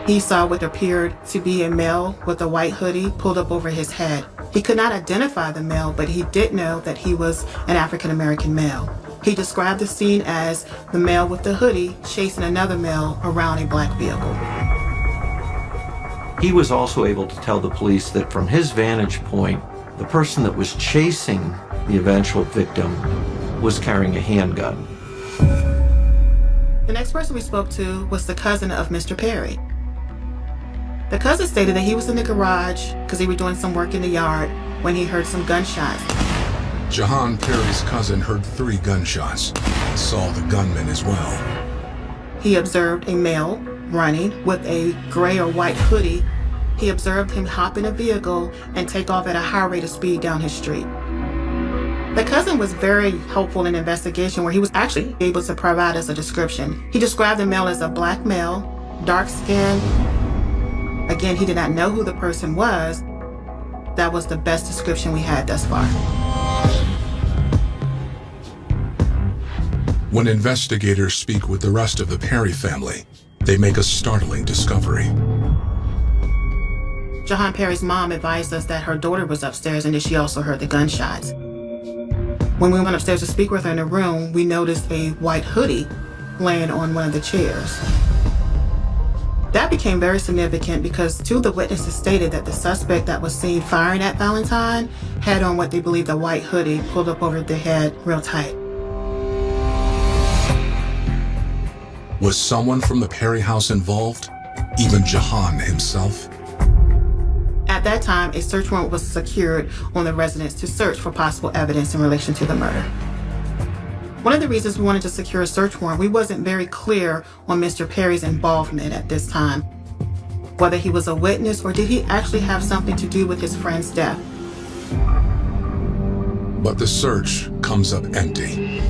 He saw what appeared to be a male with a white hoodie pulled up over his head. He could not identify the male, but he did know that he was an African-American male. He described the scene as the male with the hoodie chasing another male around a black vehicle. He was also able to tell the police that from his vantage point, The person that was chasing the eventual victim was carrying a handgun. The next person we spoke to was the cousin of Mr. Perry. The cousin stated that he was in the garage because he was doing some work in the yard when he heard some gunshots. Jahan Perry's cousin heard 3 gunshots and saw the gunman as well. He observed a male running with a gray or white hoodie. He observed him hop in a vehicle and take off at a high rate of speed down his street. The cousin was very helpful in the investigation where he was actually able to provide us a description. He described the male as a black male, dark skinned. Again, he did not know who the person was. That was the best description we had thus far. When investigators speak with the rest of the Perry family, they make a startling discovery. Jahan Perry's mom advised us that her daughter was upstairs and that she also heard the gunshots. When we went upstairs to speak with her in the room, we noticed a white hoodie laying on one of the chairs. That became very significant because 2 of the witnesses stated that the suspect that was seen firing at Valentine had on what they believed a white hoodie pulled up over the head real tight. Was someone from the Perry house involved? Even Jahan himself? At that time, a search warrant was secured on the residence to search for possible evidence in relation to the murder. One of the reasons we wanted to secure a search warrant, we wasn't very clear on Mr. Perry's involvement at this time, whether he was a witness or did he actually have something to do with his friend's death. But the search comes up empty.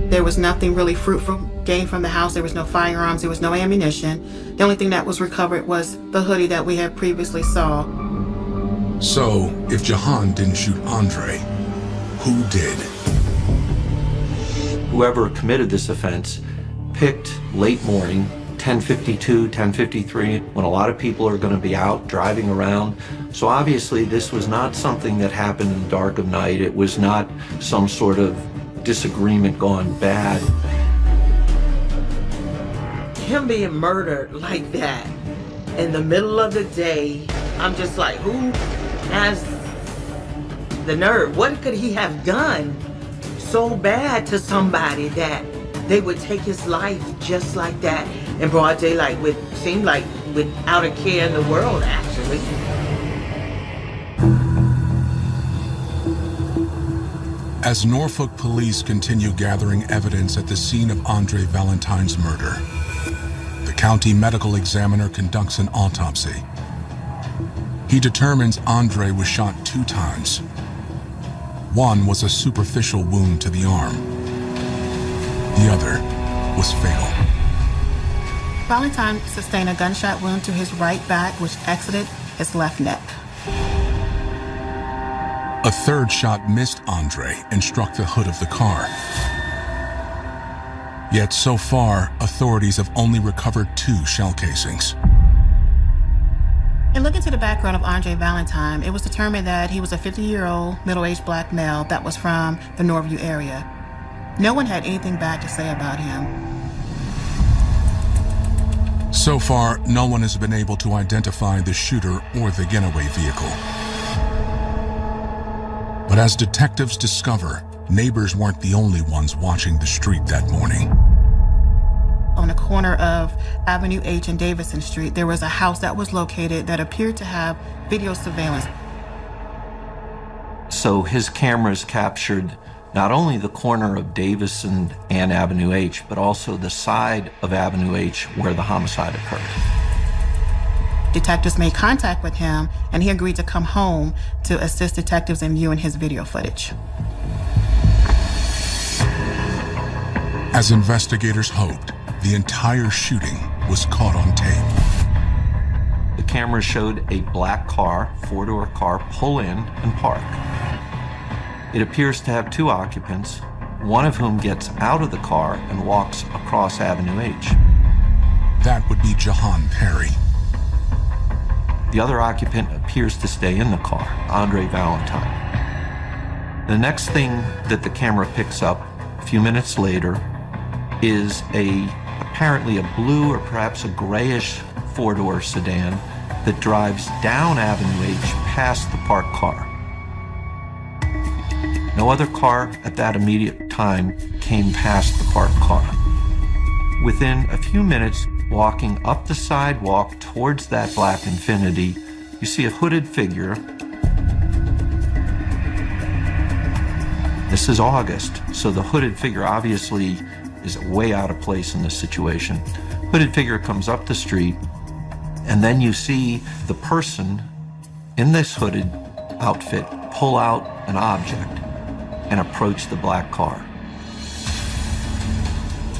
There was nothing really fruitful gained from the house. There was no firearms, there was no ammunition. The only thing that was recovered was the hoodie that we had previously saw. So, if Jahan didn't shoot Andre, who did? Whoever committed this offense picked late morning, 10:52, 10:53, when a lot of people are going to be out driving around. So obviously this was not something that happened in the dark of night. It was not some sort of disagreement gone bad. Him being murdered like that in the middle of the day, I'm just like, who has the nerve? What could he have done so bad to somebody that they would take his life just like that in broad daylight, seemed like without a care in the world, actually. As Norfolk police continue gathering evidence at the scene of Andre Valentine's murder, the county medical examiner conducts an autopsy. He determines Andre was shot 2 times. One was a superficial wound to the arm. The other was fatal. Valentine sustained a gunshot wound to his right back, which exited his left neck. A 3rd shot missed Andre and struck the hood of the car. Yet so far, authorities have only recovered 2 shell casings. In looking into the background of Andre Valentine, it was determined that he was a 50-year-old, middle-aged black male that was from the Norview area. No one had anything bad to say about him. So far, no one has been able to identify the shooter or the getaway vehicle. But as detectives discover, neighbors weren't the only ones watching the street that morning. On the corner of Avenue H and Davison Street, there was a house that was located that appeared to have video surveillance. So his cameras captured not only the corner of Davison and Avenue H, but also the side of Avenue H where the homicide occurred. Detectives made contact with him, and he agreed to come home to assist detectives in viewing his video footage. As investigators hoped, the entire shooting was caught on tape. The camera showed a black car, 4-door car, pull in and park. It appears to have 2 occupants, one of whom gets out of the car and walks across Avenue H. That would be Jahan Perry. The other occupant appears to stay in the car, Andre Valentine. The next thing that the camera picks up a few minutes later is apparently a blue or perhaps a grayish 4-door sedan that drives down Avenue H past the parked car. No other car at that immediate time came past the parked car. Within a few minutes, walking up the sidewalk towards that black Infiniti, you see a hooded figure. This is August, so the hooded figure obviously is way out of place in this situation. Hooded figure comes up the street, and then you see the person in this hooded outfit pull out an object and approach the black car.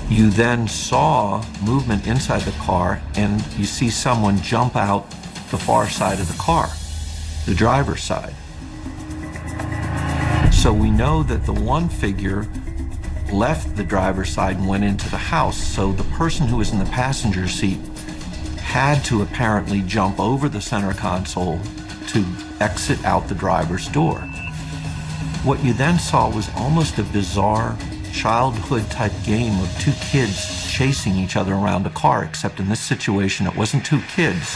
You then saw movement inside the car, and you see someone jump out the far side of the car, the driver's side. So we know that the one figure left the driver's side and went into the house, so the person who was in the passenger seat had to apparently jump over the center console to exit out the driver's door. What you then saw was almost a bizarre childhood type game of two kids chasing each other around a car, except in this situation it wasn't two kids.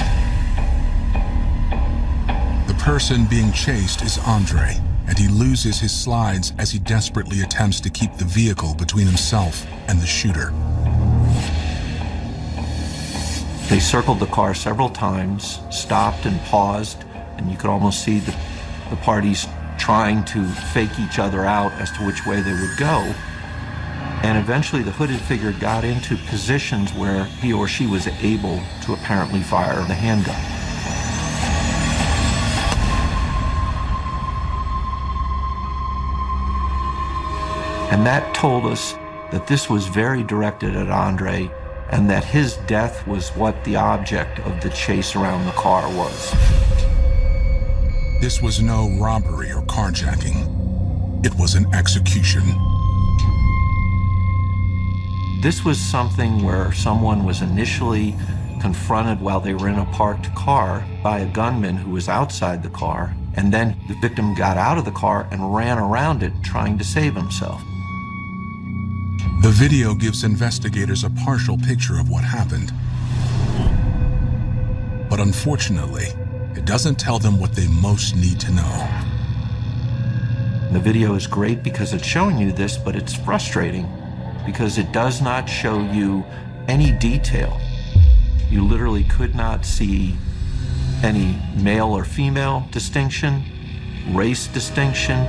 The person being chased is Andre, and he loses his slides as he desperately attempts to keep the vehicle between himself and the shooter. They circled the car several times, stopped and paused, and you could almost see the parties trying to fake each other out as to which way they would go. And eventually the hooded figure got into positions where he or she was able to apparently fire the handgun. And that told us that this was very directed at Andre, and that his death was what the object of the chase around the car was. This was no robbery or carjacking. It was an execution. This was something where someone was initially confronted while they were in a parked car by a gunman who was outside the car, and then the victim got out of the car and ran around it trying to save himself. The video gives investigators a partial picture of what happened. But unfortunately, it doesn't tell them what they most need to know. The video is great because it's showing you this, but it's frustrating because it does not show you any detail. You literally could not see any male or female distinction, race distinction.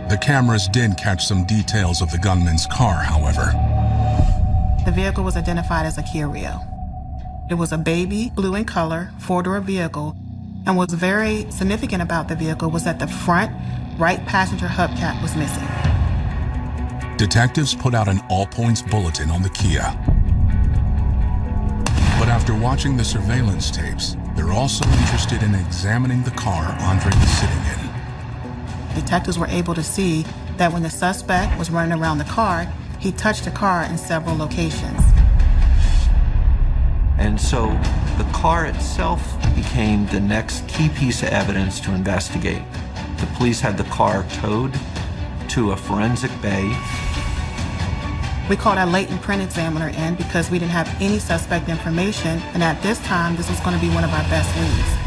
The cameras did catch some details of the gunman's car, however. The vehicle was identified as a Kia Rio. It was a baby blue in color, four-door vehicle, and what's very significant about the vehicle was that the front right passenger hubcap was missing. Detectives put out an all-points bulletin on the Kia. But after watching the surveillance tapes, they're also interested in examining the car Andre was sitting in. Detectives were able to see that when the suspect was running around the car, he touched the car in several locations. And so the car itself became the next key piece of evidence to investigate. The police had the car towed to a forensic bay. We called our latent print examiner in because we didn't have any suspect information, and at this time, this was going to be one of our best leads.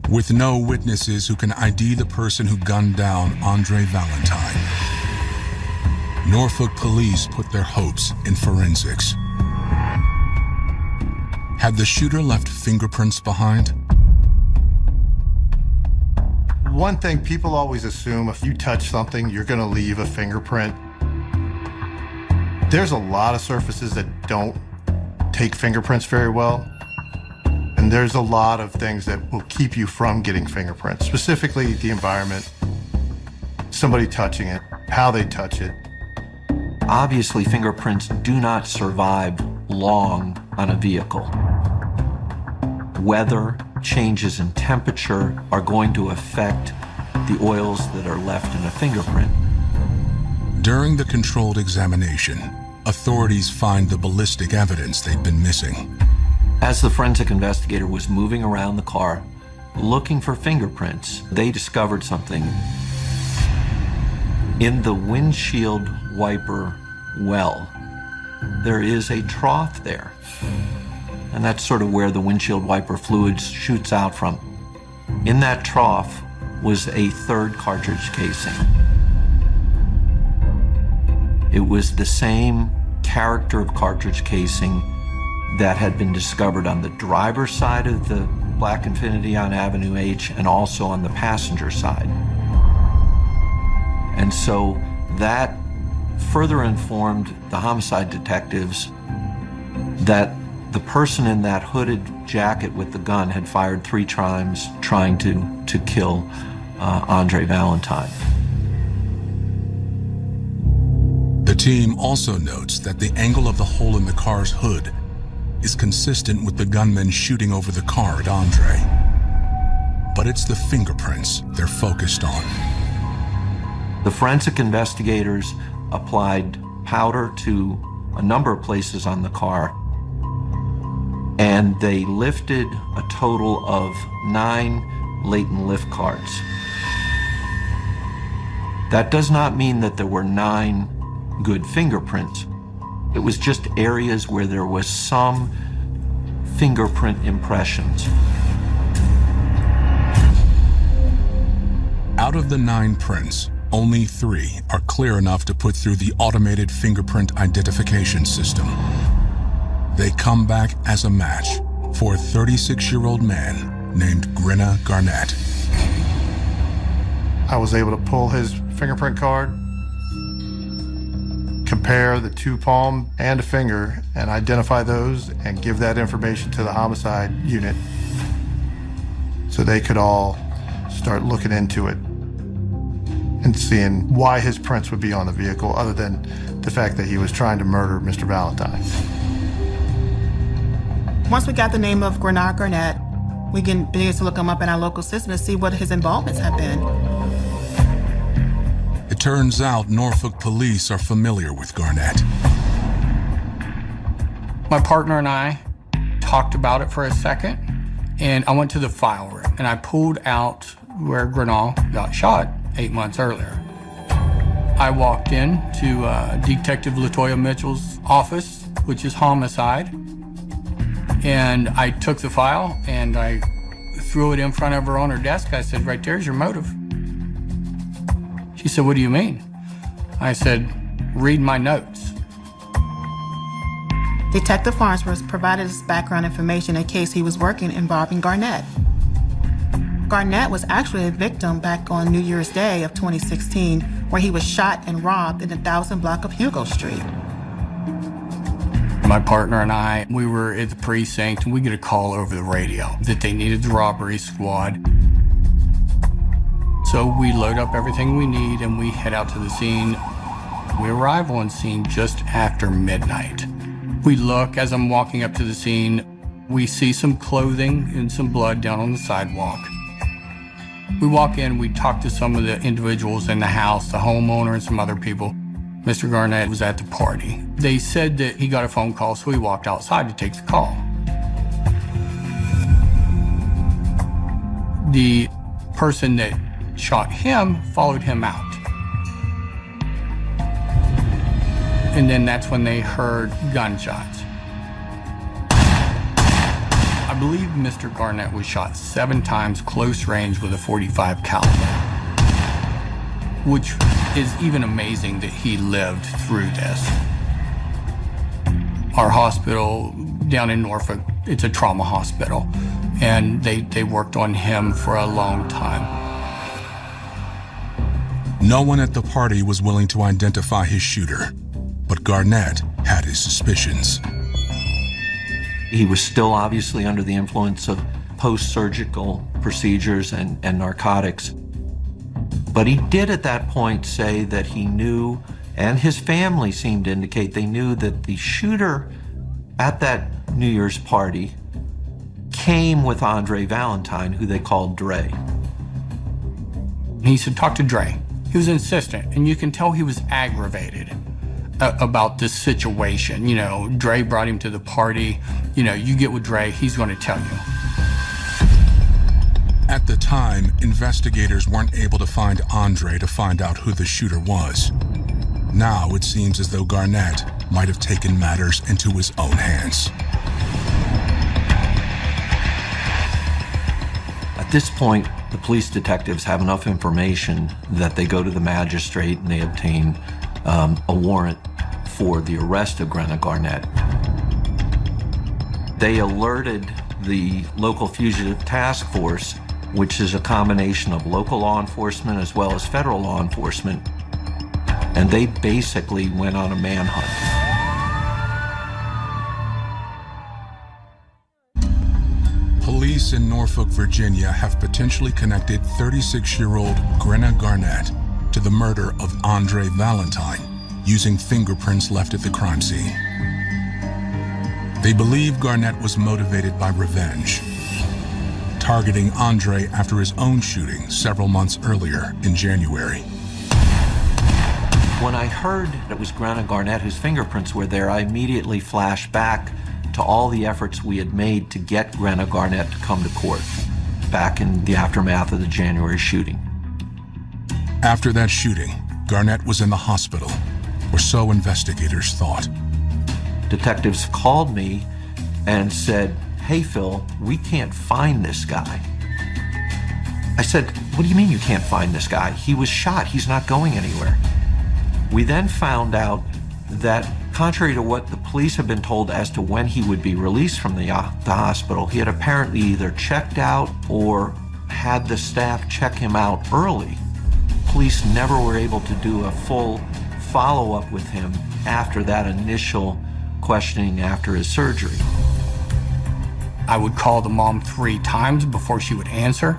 With no witnesses who can ID the person who gunned down Andre Valentine, Norfolk police put their hopes in forensics. Had the shooter left fingerprints behind? One thing people always assume, if you touch something, you're going to leave a fingerprint. There's a lot of surfaces that don't take fingerprints very well. And there's a lot of things that will keep you from getting fingerprints, specifically the environment, somebody touching it, how they touch it. Obviously, fingerprints do not survive long on a vehicle. Weather, changes in temperature are going to affect the oils that are left in a fingerprint. During the controlled examination, authorities find the ballistic evidence they'd been missing. As the forensic investigator was moving around the car looking for fingerprints, they discovered something. In the windshield wiper well, there is a trough there. And that's sort of where the windshield wiper fluid shoots out from. In that trough was a third cartridge casing. It was the same character of cartridge casing that had been discovered on the driver's side of the Black Infiniti on Avenue H and also on the passenger side. And so that further informed the homicide detectives that the person in that hooded jacket with the gun had fired 3 times trying to kill Andre Valentine. The team also notes that the angle of the hole in the car's hood is consistent with the gunman shooting over the car at Andre. But it's the fingerprints they're focused on. The forensic investigators applied powder to a number of places on the car, and they lifted a total of 9 latent lift cards. That does not mean that there were 9 good fingerprints. It was just areas where there was some fingerprint impressions. Out of the 9 prints, only 3 are clear enough to put through the automated fingerprint identification system. They come back as a match for a 36-year-old man named Grinna Garnett. I was able to pull his fingerprint card, compare the 2 palm and a finger, and identify those and give that information to the homicide unit so they could all start looking into it and seeing why his prints would be on the vehicle other than the fact that he was trying to murder Mr. Valentine. Once we got the name of Grinna Garnett, we can begin to look him up in our local system to see what his involvements have been. It turns out Norfolk police are familiar with Garnett. My partner and I talked about it for a second, and I went to the file room, and I pulled out where Grinna got shot 8 months earlier. I walked in to Detective LaToya Mitchell's office, which is homicide, and I took the file and I threw it in front of her on her desk. I said, "Right there's your motive." She said, "What do you mean?" I said, "Read my notes." Detective Farnsworth provided us background information in case he was working involving Garnett. Garnett was actually a victim back on New Year's Day of 2016, where he was shot and robbed in the 1000 block of Hugo Street. My partner and I, we were at the precinct, and we get a call over the radio that they needed the robbery squad. So we load up everything we need and we head out to the scene. We arrive on scene just after midnight. We look, as I'm walking up to the scene, we see some clothing and some blood down on the sidewalk. We walk in, we talk to some of the individuals in the house, the homeowner and some other people. Mr. Garnett was at the party. They said that he got a phone call, so we walked outside to take the call. The person that shot him followed him out. And then that's when they heard gunshots. I believe Mr. Garnett was shot 7 times close range with a .45 caliber, which is even amazing that he lived through this. Our hospital down in Norfolk, it's a trauma hospital, and they worked on him for a long time. No one at the party was willing to identify his shooter, but Garnett had his suspicions. He was still obviously under the influence of post-surgical procedures and narcotics. But he did at that point say that he knew, and his family seemed to indicate they knew, that the shooter at that New Year's party came with Andre Valentine, who they called Dre. He said, "Talk to Dre." He was insistent, and you can tell he was aggravated about this situation. You know, Dre brought him to the party. You know, you get with Dre, he's going to tell you. At the time, investigators weren't able to find Andre to find out who the shooter was. Now it seems as though Garnett might have taken matters into his own hands. At this point, the police detectives have enough information that they go to the magistrate and they obtain a warrant for the arrest of Grenna Garnett. They alerted the local fugitive task force, which is a combination of local law enforcement as well as federal law enforcement, and they basically went on a manhunt. Police in Norfolk, Virginia have potentially connected 36-year-old Grenna Garnett to the murder of Andre Valentine using fingerprints left at the crime scene. They believe Garnett was motivated by revenge, targeting Andre after his own shooting several months earlier in January. When I heard it was Grenna Garnett whose fingerprints were there, I immediately flashed back to all the efforts we had made to get Grenna Garnett to come to court back in the aftermath of the January shooting. After that shooting, Garnett was in the hospital, or so investigators thought. Detectives called me and said, "Hey, Phil, we can't find this guy." I said, "What do you mean you can't find this guy? He was shot. He's not going anywhere." We then found out that, contrary to what the police had been told as to when he would be released from the hospital, he had apparently either checked out or had the staff check him out early. Police never were able to do a full follow-up with him after that initial questioning after his surgery. I would call the mom 3 times before she would answer.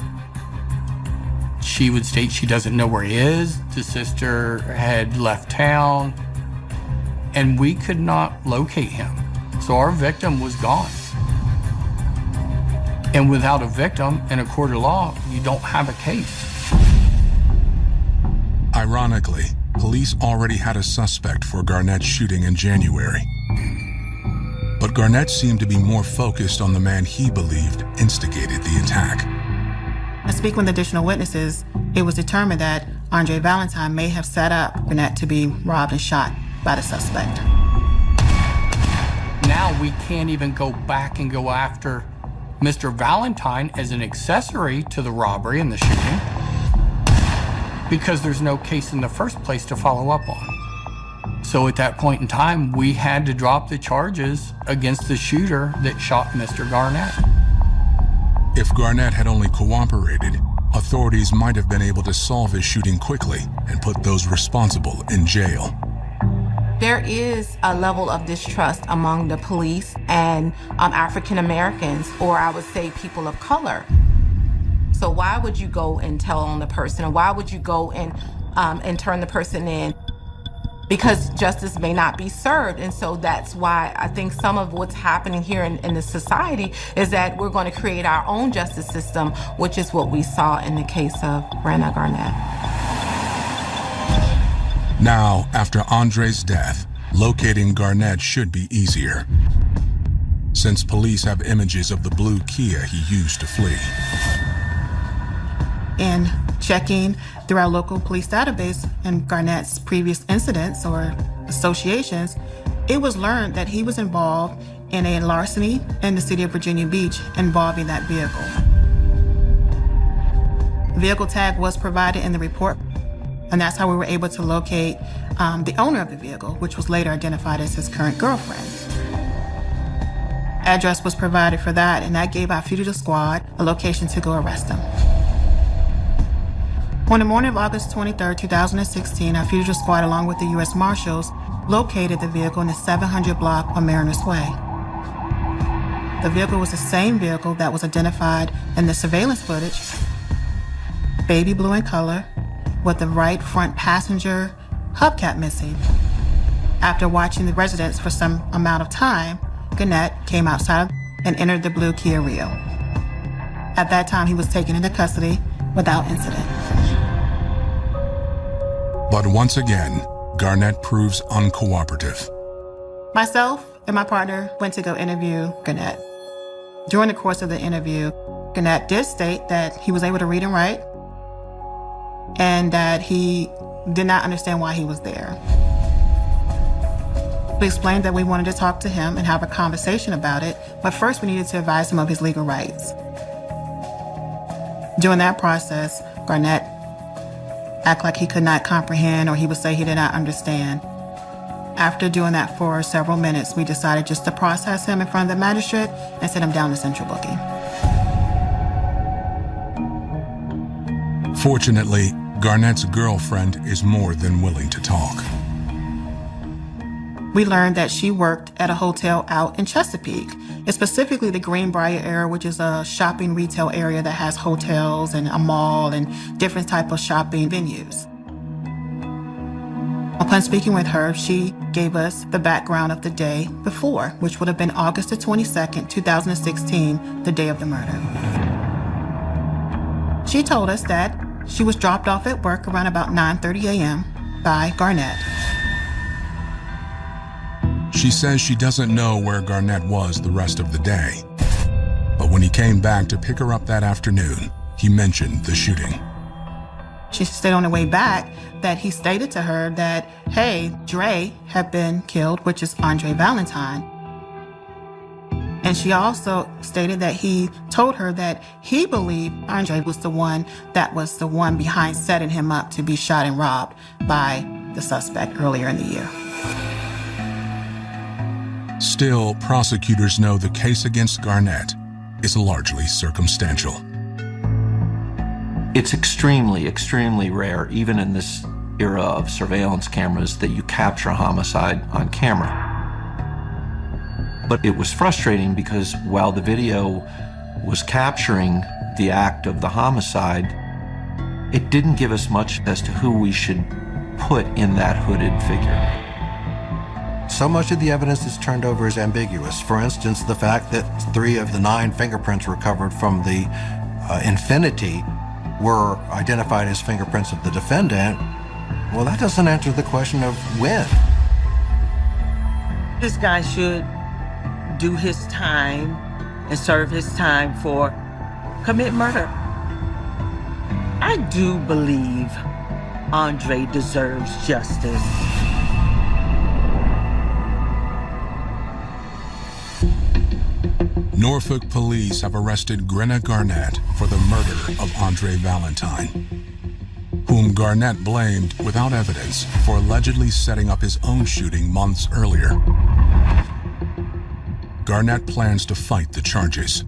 She would state she doesn't know where he is. The sister had left town, and we could not locate him. So our victim was gone. And without a victim in a court of law, you don't have a case. Ironically, police already had a suspect for Garnett's shooting in January. But Garnett seemed to be more focused on the man he believed instigated the attack. Speaking with additional witnesses, it was determined that Andre Valentine may have set up Garnett to be robbed and shot by the suspect. Now we can't even go back and go after Mr. Valentine as an accessory to the robbery and the shooting because there's no case in the first place to follow up on. So at that point in time, we had to drop the charges against the shooter that shot Mr. Garnett. If Garnett had only cooperated, authorities might have been able to solve his shooting quickly and put those responsible in jail. There is a level of distrust among the police and African Americans, or I would say people of color. So why would you go and tell on the person, or why would you go and turn the person in? Because justice may not be served. And so that's why I think some of what's happening here in the society is that we're going to create our own justice system, which is what we saw in the case of Grenna Garnett. Now, after Andre's death, locating Garnett should be easier, since police have images of the blue Kia he used to flee. In checking through our local police database and Garnett's previous incidents or associations, it was learned that he was involved in a larceny in the city of Virginia Beach involving that vehicle. Vehicle tag was provided in the report, and that's how we were able to locate the owner of the vehicle, which was later identified as his current girlfriend. Address was provided for that, and that gave our fugitive squad a location to go arrest him. On the morning of August 23, 2016, our fugitive squad, along with the U.S. Marshals, located the vehicle in the 700 block of Mariners Way. The vehicle was the same vehicle that was identified in the surveillance footage, baby blue in color, with the right front passenger hubcap missing. After watching the residence for some amount of time, Garnett came outside and entered the blue Kia Rio. At that time, he was taken into custody without incident. But once again, Garnett proves uncooperative. Myself and my partner went to go interview Garnett. During the course of the interview, Garnett did state that he was able to read and write, and that he did not understand why he was there. We explained that we wanted to talk to him and have a conversation about it, but first we needed to advise him of his legal rights. During that process, Garnett acted like he could not comprehend, or he would say he did not understand. After doing that for several minutes, we decided just to process him in front of the magistrate and send him down to central booking. Fortunately, Garnett's girlfriend is more than willing to talk. We learned that she worked at a hotel out in Chesapeake. It's specifically the Greenbrier area, which is a shopping retail area that has hotels and a mall and different type of shopping venues. Upon speaking with her, she gave us the background of the day before, which would have been August the 22nd, 2016, the day of the murder. She told us that she was dropped off at work around about 9:30 a.m. by Garnett. She says she doesn't know where Garnett was the rest of the day. But when he came back to pick her up that afternoon, he mentioned the shooting. She said on the way back that he stated to her that, hey, Dre had been killed, which is Andre Valentine. And she also stated that he told her that he believed Andre was the one behind setting him up to be shot and robbed by the suspect earlier in the year. Still, prosecutors know the case against Garnett is largely circumstantial. It's extremely, extremely rare, even in this era of surveillance cameras, that you capture a homicide on camera. But it was frustrating because while the video was capturing the act of the homicide, it didn't give us much as to who we should put in that hooded figure. So much of the evidence that's turned over is ambiguous. For instance, the fact that 3 of the 9 fingerprints recovered from the Infiniti were identified as fingerprints of the defendant, well, that doesn't answer the question of when. This guy should do his time and serve his time for commit murder. I do believe Andre deserves justice. Norfolk police have arrested Grenna Garnett for the murder of Andre Valentine, whom Garnett blamed without evidence for allegedly setting up his own shooting months earlier. Garnett plans to fight the charges.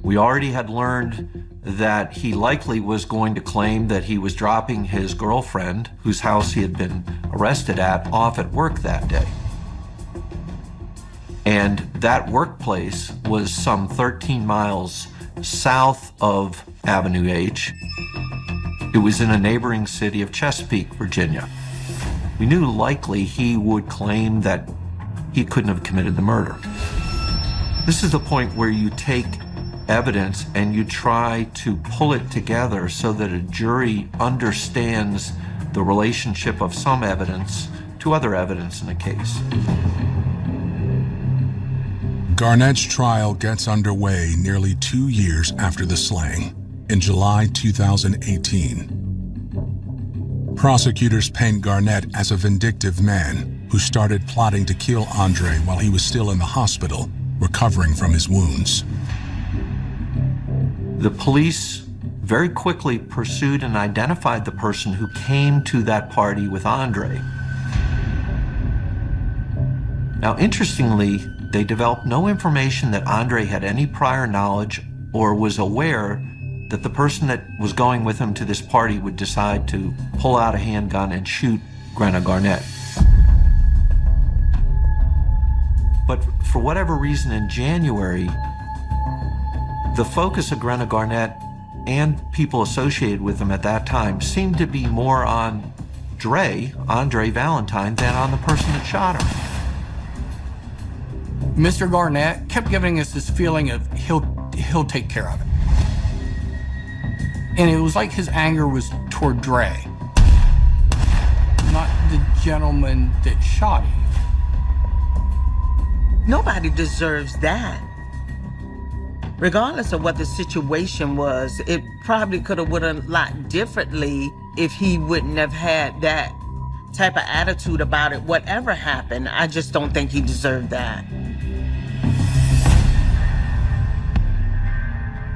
We already had learned that he likely was going to claim that he was dropping his girlfriend, whose house he had been arrested at, off at work that day. And that workplace was some 13 miles south of Avenue H. It was in a neighboring city of Chesapeake, Virginia. We knew likely he would claim that he couldn't have committed the murder. This is the point where you take evidence and you try to pull it together so that a jury understands the relationship of some evidence to other evidence in a case. Garnett's trial gets underway nearly 2 years after the slaying, in July 2018. Prosecutors paint Garnett as a vindictive man who started plotting to kill Andre while he was still in the hospital, recovering from his wounds. The police very quickly pursued and identified the person who came to that party with Andre. Now, interestingly, they developed no information that Andre had any prior knowledge or was aware that the person that was going with him to this party would decide to pull out a handgun and shoot Grenna Garnett. But for whatever reason, in January, the focus of Grenna Garnett and people associated with him at that time seemed to be more on Andre Valentine, than on the person that shot her. Mr. Garnett kept giving us this feeling of he'll take care of it. And it was like his anger was toward Dre, not the gentleman that shot him. Nobody deserves that. Regardless of what the situation was, it probably could have went a lot differently if he wouldn't have had that type of attitude about it. Whatever happened, I just don't think he deserved that.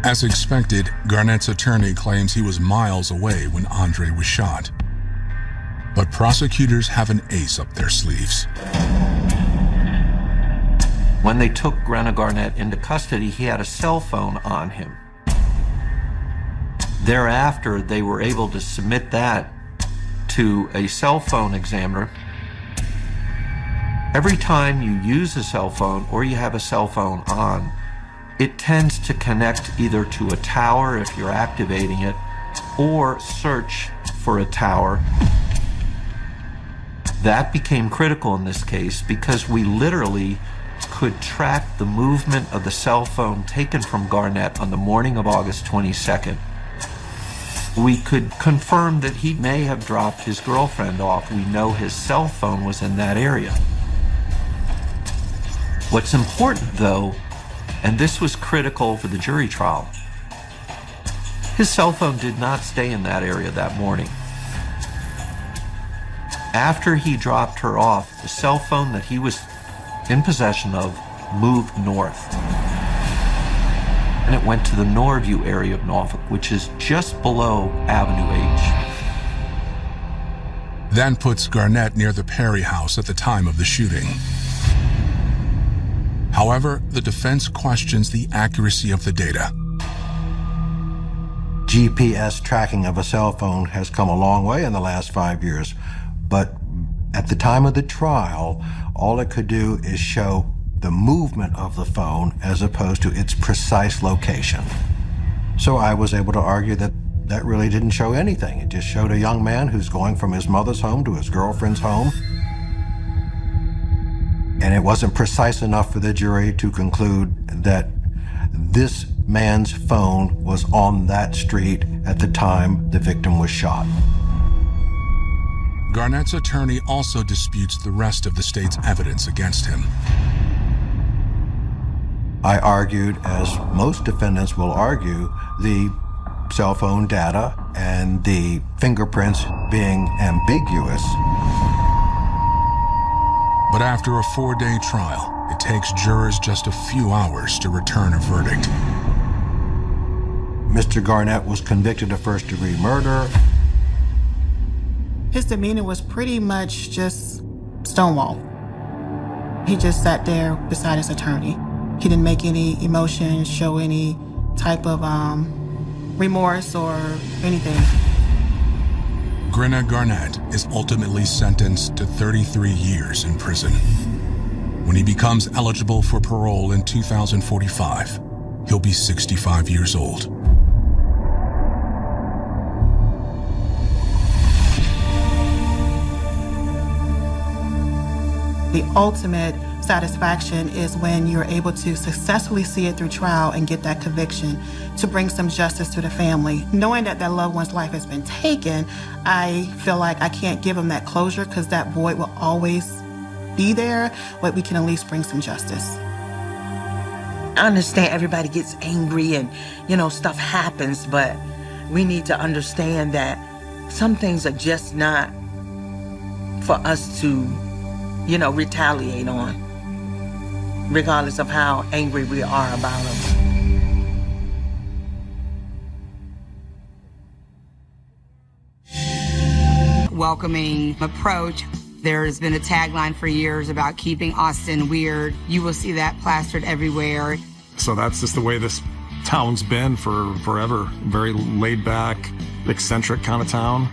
As expected, Garnett's attorney claims he was miles away when Andre was shot. But prosecutors have an ace up their sleeves. When they took Grenna Garnett into custody, he had a cell phone on him. Thereafter, they were able to submit that to a cell phone examiner. Every time you use a cell phone or you have a cell phone on, it tends to connect either to a tower if you're activating it, or search for a tower. That became critical in this case because we literally could track the movement of the cell phone taken from Garnett on the morning of August 22nd. We could confirm that he may have dropped his girlfriend off. We know his cell phone was in that area. What's important, though, and this was critical for the jury trial, his cell phone did not stay in that area that morning. After he dropped her off, the cell phone that he was in possession of moved north. And it went to the Norview area of Norfolk, which is just below Avenue H. That puts Garnett near the Perry house at the time of the shooting. However, the defense questions the accuracy of the data. GPS tracking of a cell phone has come a long way in the last 5 years, but at the time of the trial, all it could do is show the movement of the phone as opposed to its precise location. So I was able to argue that that really didn't show anything. It just showed a young man who's going from his mother's home to his girlfriend's home. And it wasn't precise enough for the jury to conclude that this man's phone was on that street at the time the victim was shot. Garnett's attorney also disputes the rest of the state's evidence against him. I argued, as most defendants will argue, the cell phone data and the fingerprints being ambiguous. But after a 4-day trial, it takes jurors just a few hours to return a verdict. Mr. Garnett was convicted of first-degree murder. His demeanor was pretty much just stonewall. He just sat there beside his attorney. He didn't make any emotion, show any type of remorse or anything. Grenna Garnett is ultimately sentenced to 33 years in prison. When he becomes eligible for parole in 2045, he'll be 65 years old. The ultimate satisfaction is when you're able to successfully see it through trial and get that conviction to bring some justice to the family. Knowing that their loved one's life has been taken, I feel like I can't give them that closure because that void will always be there, but we can at least bring some justice. I understand everybody gets angry and, stuff happens, but we need to understand that some things are just not for us to retaliate on, regardless of how angry we are about them. Welcoming approach. There's been a tagline for years about keeping Austin weird. You will see that plastered everywhere. So that's just the way this town's been for forever. Very laid back, eccentric kind of town.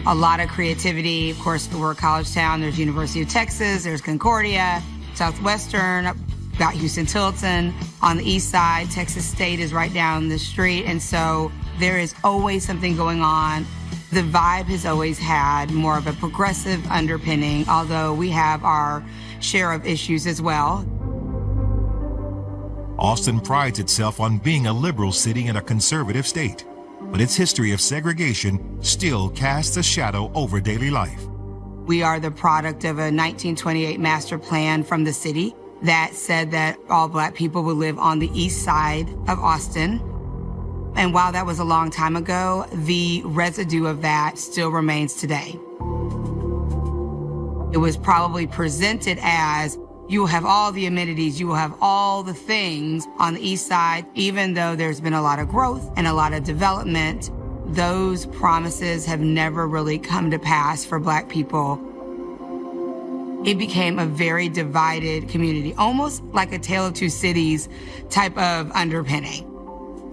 A lot of creativity. Of course, we're a college town. There's University of Texas, there's Concordia, Southwestern, got Houston Tilton. On the east side, Texas State is right down the street. And so there is always something going on. The vibe has always had more of a progressive underpinning, although we have our share of issues as well. Austin prides itself on being a liberal city and a conservative state, but its history of segregation still casts a shadow over daily life. We are the product of a 1928 master plan from the city that said that all Black people would live on the east side of Austin. And while that was a long time ago, the residue of that still remains today. It was probably presented as You will have all the amenities, you will have all the things on the east side. Even though there's been a lot of growth and a lot of development, those promises have never really come to pass for Black people. It became a very divided community, almost like a Tale of Two Cities type of underpinning.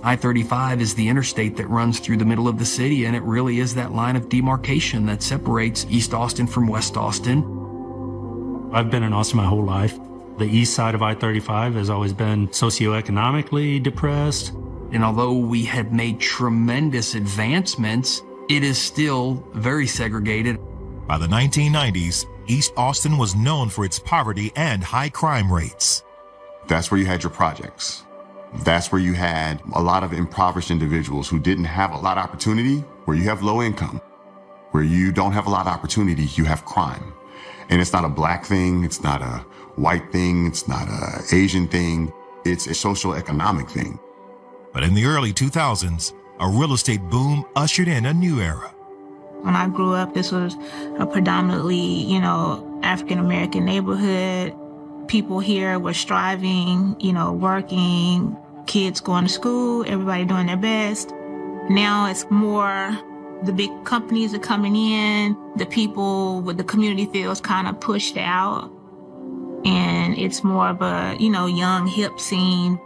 I-35 is the interstate that runs through the middle of the city, and it really is that line of demarcation that separates East Austin from West Austin. I've been in Austin my whole life. The east side of I-35 has always been socioeconomically depressed. And although we had made tremendous advancements, it is still very segregated. By the 1990s, East Austin was known for its poverty and high crime rates. That's where you had your projects. That's where you had a lot of impoverished individuals who didn't have a lot of opportunity, where you have low income. Where you don't have a lot of opportunity, you have crime. And it's not a Black thing, it's not a white thing, it's not an Asian thing, it's a social economic thing. But in the early 2000s, a real estate boom ushered in a new era. When I grew up, this was a predominantly, African-American neighborhood. People here were striving, working, kids going to school, everybody doing their best. Now it's more the big companies are coming in, the people with the community feels kind of pushed out. And it's more of a, young, hip scene.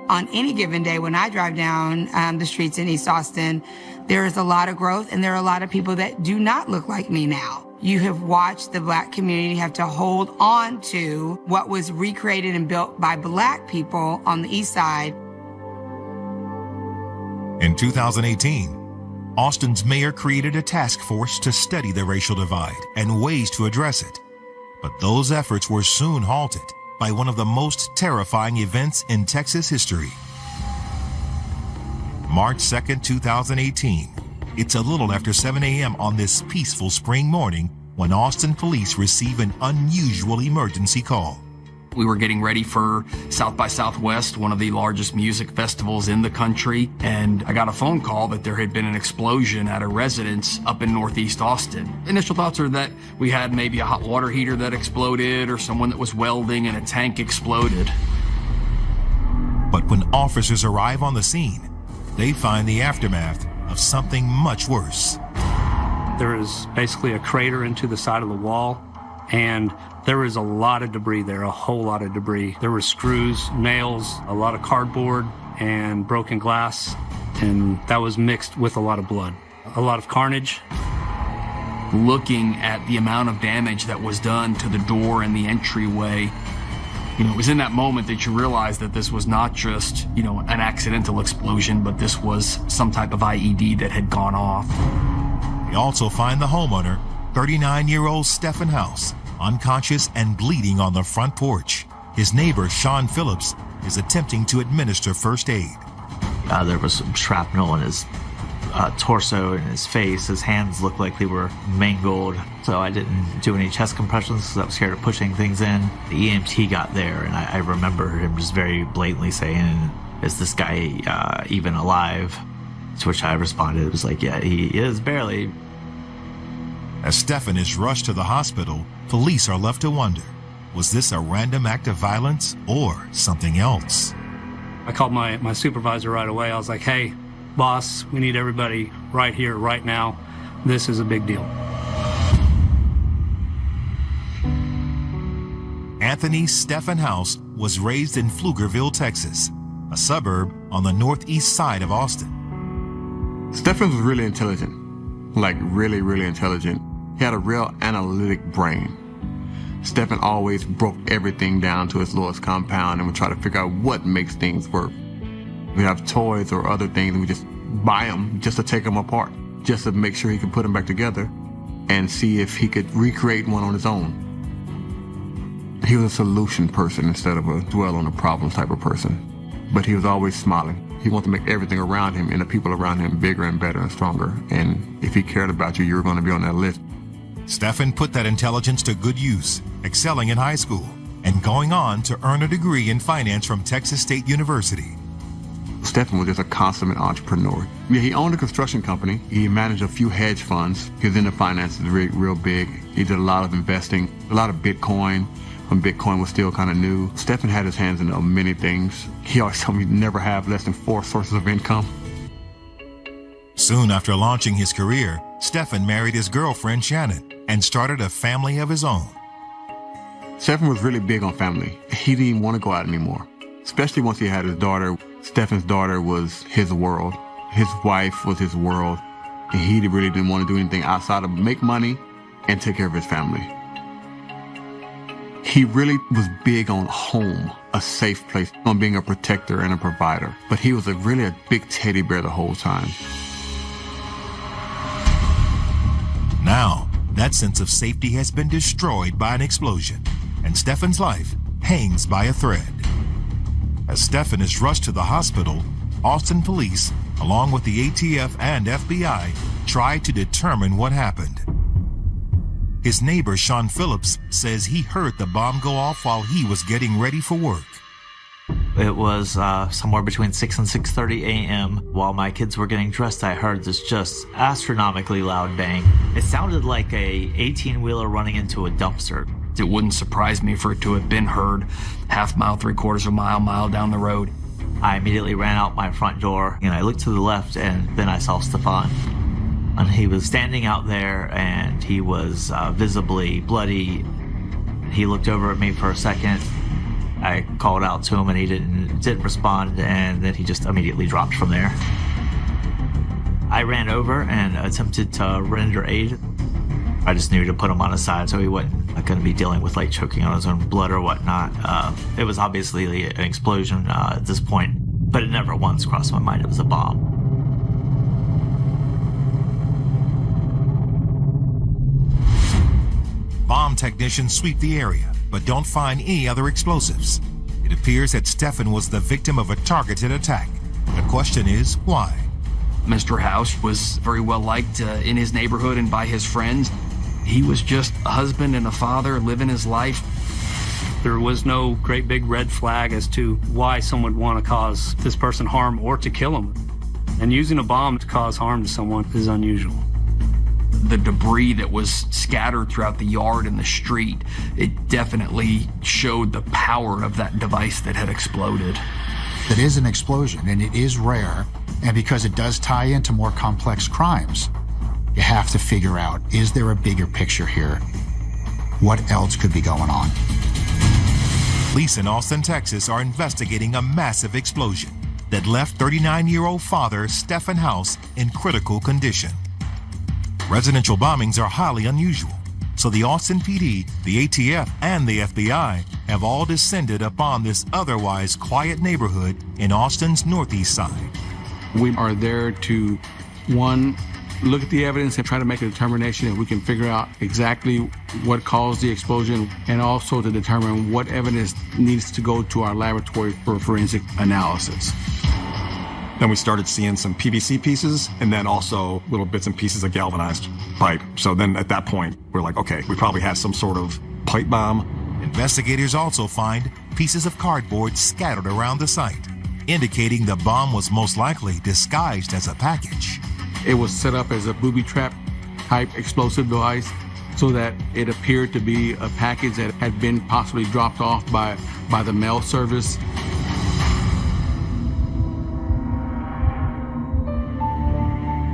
On any given day, when I drive down the streets in East Austin, there is a lot of growth and there are a lot of people that do not look like me now. You have watched the Black community have to hold on to what was recreated and built by Black people on the east side. In 2018, Austin's mayor created a task force to study the racial divide and ways to address it. But those efforts were soon halted by one of the most terrifying events in Texas history. March 2nd, 2018. It's a little after 7 a.m. on this peaceful spring morning when Austin police receive an unusual emergency call. We were getting ready for South by Southwest, one of the largest music festivals in the country, and I got a phone call that there had been an explosion at a residence up in Northeast Austin. Initial thoughts are that we had maybe a hot water heater that exploded or someone that was welding and a tank exploded. But when officers arrive on the scene, they find the aftermath of something much worse. There is basically a crater into the side of the wall, and there was a lot of debris there, a whole lot of debris. There were screws, nails, a lot of cardboard, and broken glass, and that was mixed with a lot of blood. A lot of carnage. Looking at the amount of damage that was done to the door and the entryway, it was in that moment that you realized that this was not just, an accidental explosion, but this was some type of IED that had gone off. We also find the homeowner, 39-year-old Stephen House, unconscious and bleeding on the front porch. His neighbor, Sean Phillips, is attempting to administer first aid. There was some shrapnel in his torso and his face. His hands looked like they were mangled. So I didn't do any chest compressions because I was scared of pushing things in. The EMT got there, and I remember him just very blatantly saying, "Is this guy even alive?" To which I responded, it was like, "Yeah, he is, barely." As Stephen is rushed to the hospital, police are left to wonder, was this a random act of violence or something else? I called my supervisor right away. I was like, "Hey, boss, we need everybody right here, right now. This is a big deal." Anthony Stephen House was raised in Pflugerville, Texas, a suburb on the northeast side of Austin. Stephen was really intelligent, like really, really intelligent. He had a real analytic brain. Stephen always broke everything down to its lowest compound and would try to figure out what makes things work. We have toys or other things and we just buy them just to take them apart, just to make sure he could put them back together and see if he could recreate one on his own. He was a solution person instead of a dwell on the problems type of person. But he was always smiling. He wanted to make everything around him and the people around him bigger and better and stronger. And if he cared about you, you were going to be on that list. Stephen put that intelligence to good use, excelling in high school and going on to earn a degree in finance from Texas State University. Stephen was just a consummate entrepreneur. Yeah, he owned a construction company. He managed a few hedge funds. He was into finances real big. He did a lot of investing, a lot of Bitcoin. when Bitcoin was still kind of new. Stephen had his hands in many things. He always told me never have less than 4 sources of income. Soon after launching his career, Stephen married his girlfriend Shannon and started a family of his own. Stephen was really big on family. He didn't even want to go out anymore, especially once he had his daughter. Stephen's daughter was his world. His wife was his world. And he really didn't want to do anything outside of make money and take care of his family. He really was big on home, a safe place, on being a protector and a provider. But he was really a big teddy bear the whole time. Now, that sense of safety has been destroyed by an explosion, and Stephen's life hangs by a thread. As Stephen is rushed to the hospital, Austin police, along with the ATF and FBI, try to determine what happened. His neighbor, Sean Phillips, says he heard the bomb go off while he was getting ready for work. It was somewhere between 6 and 6:30 a.m. While my kids were getting dressed, I heard this just astronomically loud bang. It sounded like a 18-wheeler running into a dumpster. It wouldn't surprise me for it to have been heard half mile, 3/4 mile down the road. I immediately ran out my front door, and I looked to the left, and then I saw Stefan. And he was standing out there, and he was visibly bloody. He looked over at me for a second. I called out to him, and he didn't respond, and then he just immediately dropped from there. I ran over and attempted to render aid. I just knew to put him on his side so he wasn't going to be dealing with like choking on his own blood or whatnot. It was obviously an explosion at this point, but it never once crossed my mind it was a bomb. Bomb technicians sweep the area, but don't find any other explosives. It appears that Stephen was the victim of a targeted attack. The question is, why? Mr. House was very well liked in his neighborhood and by his friends. He was just a husband and a father living his life. There was no great big red flag as to why someone would want to cause this person harm or to kill him. And using a bomb to cause harm to someone is unusual. The debris that was scattered throughout the yard and the street, it definitely showed the power of that device that had exploded. It is an explosion, and it is rare, and because it does tie into more complex crimes, you have to figure out, is there a bigger picture here? What else could be going on? Police in Austin, Texas are investigating a massive explosion that left 39-year-old father Stephen House in critical condition. Residential bombings are highly unusual, so the Austin PD, the ATF, and the FBI have all descended upon this otherwise quiet neighborhood in Austin's northeast side. We are there to, one, look at the evidence and try to make a determination if we can figure out exactly what caused the explosion, and also to determine what evidence needs to go to our laboratory for forensic analysis. Then we started seeing some PVC pieces and then also little bits and pieces of galvanized pipe. So then at that point, we're like, okay, we probably had some sort of pipe bomb. Investigators also find pieces of cardboard scattered around the site, indicating the bomb was most likely disguised as a package. It was set up as a booby trap type explosive device so that it appeared to be a package that had been possibly dropped off by the mail service.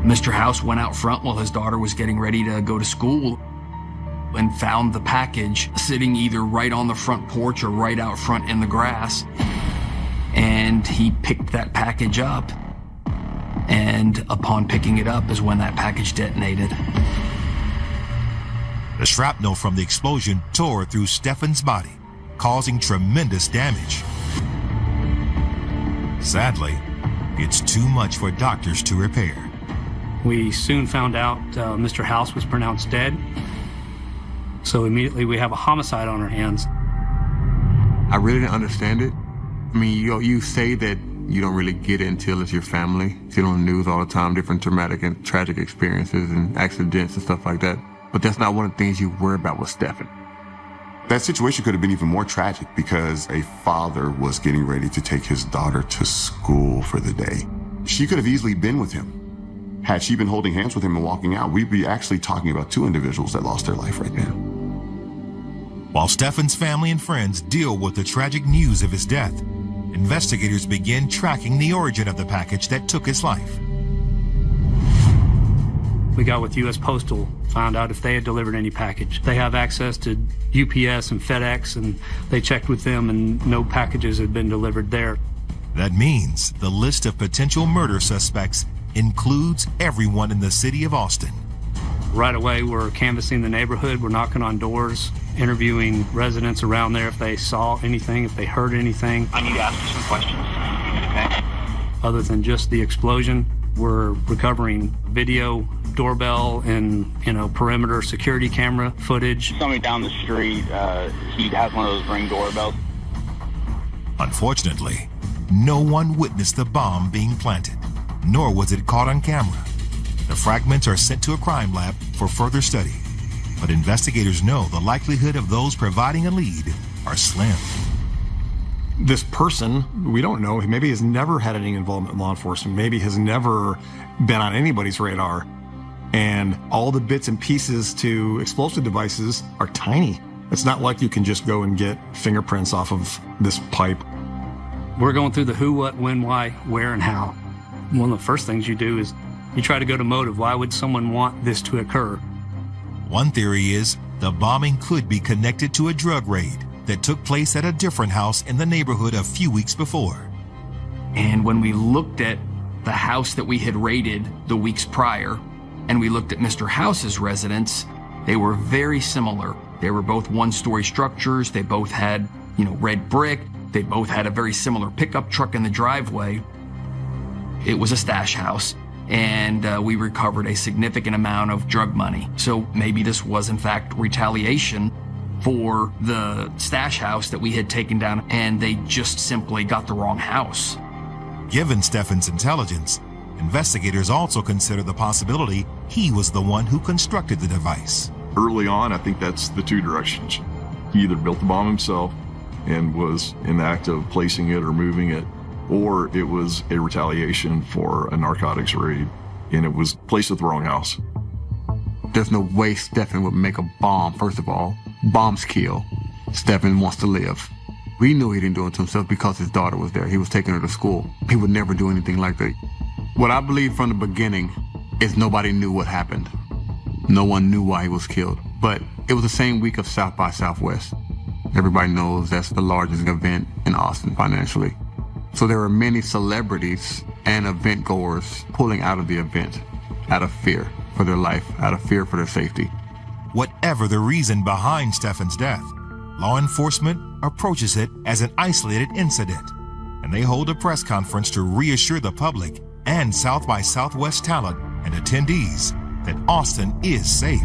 Mr. House went out front while his daughter was getting ready to go to school and found the package sitting either right on the front porch or right out front in the grass. And he picked that package up. And upon picking it up is when that package detonated. The shrapnel from the explosion tore through Stephen's body, causing tremendous damage. Sadly, it's too much for doctors to repair. We soon found out Mr. House was pronounced dead. So immediately we have a homicide on our hands. I really didn't understand it. I mean, you say that you don't really get it until it's your family. You see it on the news all the time, different traumatic and tragic experiences and accidents and stuff like that. But that's not one of the things you worry about with Stephen. That situation could have been even more tragic because a father was getting ready to take his daughter to school for the day. She could have easily been with him. Had she been holding hands with him and walking out, we'd be actually talking about two individuals that lost their life right now. While Stefan's family and friends deal with the tragic news of his death, investigators begin tracking the origin of the package that took his life. We got with U.S. Postal, found out if they had delivered any package. They have access to UPS and FedEx, and they checked with them, and no packages had been delivered there. That means the list of potential murder suspects includes everyone in the city of Austin. Right away, we're canvassing the neighborhood. We're knocking on doors, interviewing residents around there if they saw anything, if they heard anything. I need to ask you some questions. Okay. Other than just the explosion, we're recovering video, doorbell, and perimeter security camera footage. Somebody down the street, he has one of those Ring doorbells. Unfortunately, no one witnessed the bomb being planted, nor was it caught on camera. The fragments are sent to a crime lab for further study, but investigators know the likelihood of those providing a lead are slim. This person, we don't know, maybe has never had any involvement in law enforcement, maybe has never been on anybody's radar, and all the bits and pieces to explosive devices are tiny. It's not like you can just go and get fingerprints off of this pipe. We're going through the who, what, when, why, where, and how. One of the first things you do is you try to go to motive. Why would someone want this to occur? One theory is the bombing could be connected to a drug raid that took place at a different house in the neighborhood a few weeks before. And when we looked at the house that we had raided the weeks prior, and we looked at Mr. House's residence, they were very similar. They were both one-story structures. They both had, red brick. They both had a very similar pickup truck in the driveway. It was a stash house, and we recovered a significant amount of drug money. So maybe this was, in fact, retaliation for the stash house that we had taken down, and they just simply got the wrong house. Given Stefan's intelligence, investigators also consider the possibility he was the one who constructed the device. Early on, I think that's the two directions. He either built the bomb himself and was in the act of placing it or moving it, or it was a retaliation for a narcotics raid, and it was placed at the wrong house. There's no way Stefan would make a bomb, first of all. Bombs kill. Stefan wants to live. We knew he didn't do it to himself because his daughter was there. He was taking her to school. He would never do anything like that. What I believe from the beginning is nobody knew what happened. No one knew why he was killed. But it was the same week of South by Southwest. Everybody knows that's the largest event in Austin financially. So there were many celebrities and event goers pulling out of the event out of fear for their life, out of fear for their safety. Whatever the reason behind Stefan's death, law enforcement approaches it as an isolated incident, and they hold a press conference to reassure the public and South by Southwest talent and attendees that Austin is safe.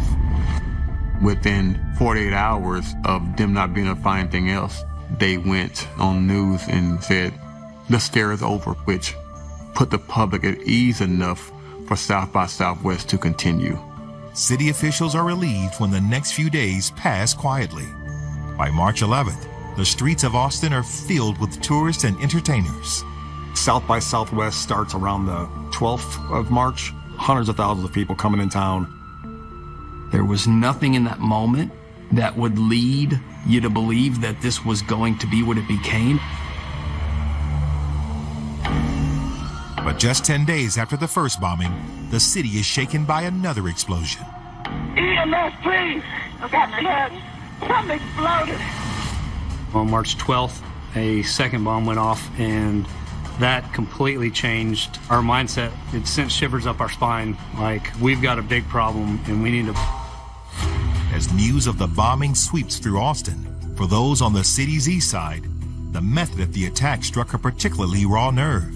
Within 48 hours of them not being able to find anything else, they went on news and said, the scare is over, which put the public at ease enough for South by Southwest to continue. City officials are relieved when the next few days pass quietly. By March 11th, the streets of Austin are filled with tourists and entertainers. South by Southwest starts around the 12th of March. Hundreds of thousands of people coming in town. There was nothing in that moment that would lead you to believe that this was going to be what it became. But just 10 days after the first bombing, the city is shaken by another explosion. EMS, please! I've got blood. Something exploded. On March 12th, a second bomb went off, and that completely changed our mindset. It sent shivers up our spine, like we've got a big problem and we need to... As news of the bombing sweeps through Austin, for those on the city's east side, the method of the attack struck a particularly raw nerve,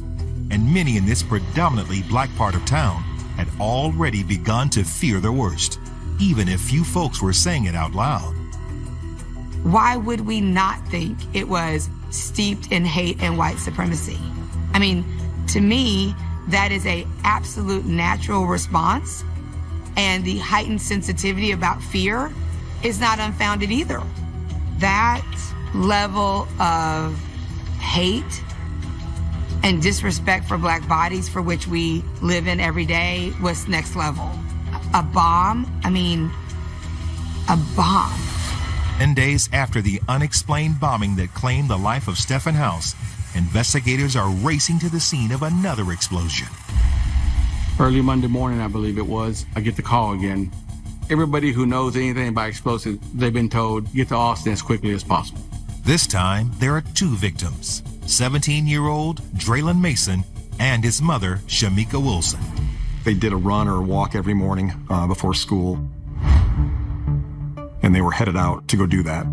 and many in this predominantly black part of town had already begun to fear the worst, even if few folks were saying it out loud. Why would we not think it was steeped in hate and white supremacy? I mean, to me, that is an absolute natural response, and the heightened sensitivity about fear is not unfounded either. That level of hate and disrespect for Black bodies for which we live in every day was next level. A bomb? I mean, a bomb. 10 days after the unexplained bombing that claimed the life of Stephen House, investigators are racing to the scene of another explosion. Early Monday morning, I believe it was, I get the call again. Everybody who knows anything about explosives, they've been told, get to Austin as quickly as possible. This time, there are two victims, 17-year-old Draylon Mason and his mother, Shamika Wilson. They did a run or a walk every morning before school, and they were headed out to go do that.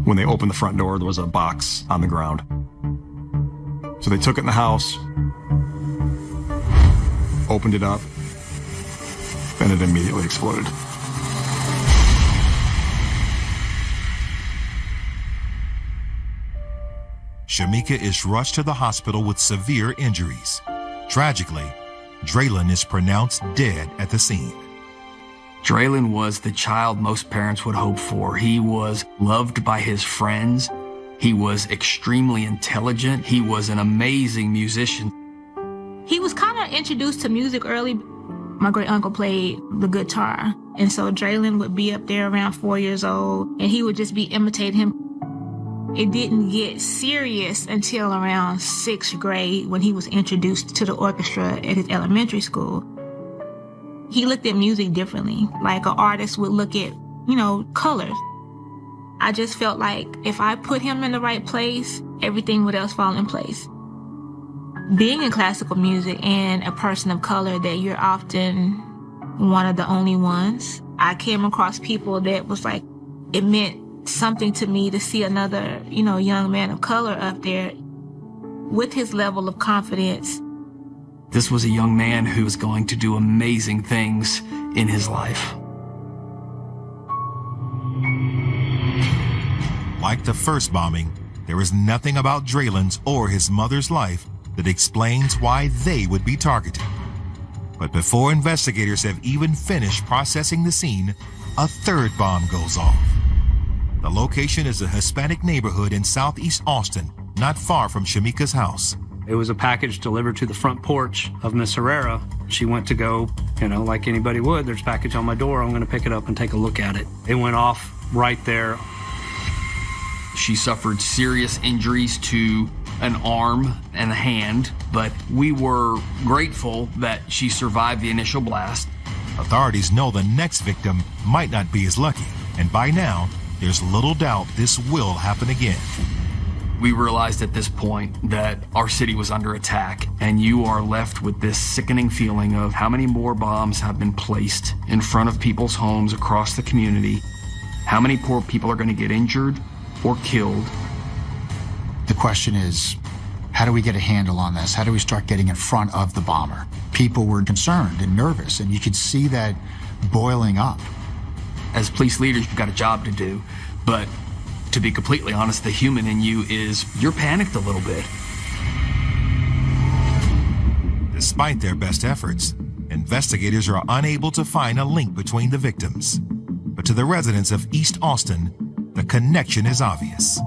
When they opened the front door, there was a box on the ground. So they took it in the house, opened it up, and it immediately exploded. Shamika is rushed to the hospital with severe injuries. Tragically, Draylon is pronounced dead at the scene. Draylon was the child most parents would hope for. He was loved by his friends. He was extremely intelligent. He was an amazing musician. He was kind of introduced to music early. My great uncle played the guitar, and so Draylon would be up there around 4 years old, and he would just be imitating him. It didn't get serious until around 6th grade when he was introduced to the orchestra at his elementary school. He looked at music differently, like an artist would look at, colors. I just felt like if I put him in the right place, everything would else fall in place. Being in classical music and a person of color, that you're often one of the only ones. I came across people that was like, it meant something to me to see another, young man of color up there with his level of confidence. This was a young man who was going to do amazing things in his life. Like the first bombing, there is nothing about Draylon's or his mother's life that explains why they would be targeted. But before investigators have even finished processing the scene, a third bomb goes off. The location is a Hispanic neighborhood in southeast Austin, not far from Shamika's house. It was a package delivered to the front porch of Miss Herrera. She went to go, like anybody would, there's a package on my door, I'm gonna pick it up and take a look at it. It went off right there. She suffered serious injuries to an arm and a hand, but we were grateful that she survived the initial blast. Authorities know the next victim might not be as lucky, and by now, there's little doubt this will happen again. We realized at this point that our city was under attack, and you are left with this sickening feeling of how many more bombs have been placed in front of people's homes across the community. How many poor people are going to get injured or killed? The question is, how do we get a handle on this? How do we start getting in front of the bomber? People were concerned and nervous, and you could see that boiling up. As police leaders, you've got a job to do, but to be completely honest, the human in you you're panicked a little bit. Despite their best efforts, investigators are unable to find a link between the victims. But to the residents of East Austin, the connection is obvious.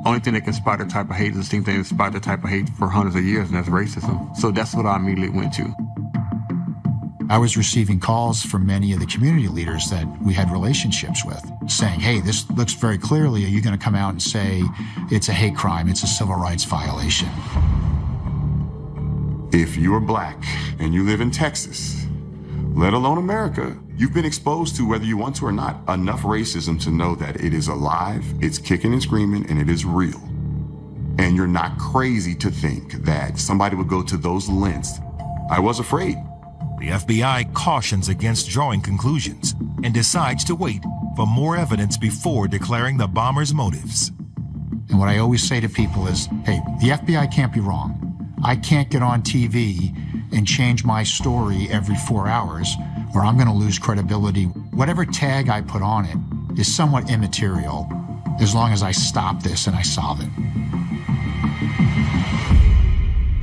Only thing that can spark the type of hate is the same thing that sparked the type of hate for hundreds of years, and that's racism. So that's what I immediately went to. I was receiving calls from many of the community leaders that we had relationships with saying, hey, this looks very clearly, are you going to come out and say it's a hate crime, it's a civil rights violation? If you're black and you live in Texas, let alone America, you've been exposed to, whether you want to or not, enough racism to know that it is alive, it's kicking and screaming, and it is real. And you're not crazy to think that somebody would go to those lengths. I was afraid. The FBI cautions against drawing conclusions and decides to wait for more evidence before declaring the bomber's motives. And what I always say to people is, hey, the FBI can't be wrong. I can't get on TV and change my story every 4 hours, or I'm going to lose credibility. Whatever tag I put on it is somewhat immaterial as long as I stop this and I solve it.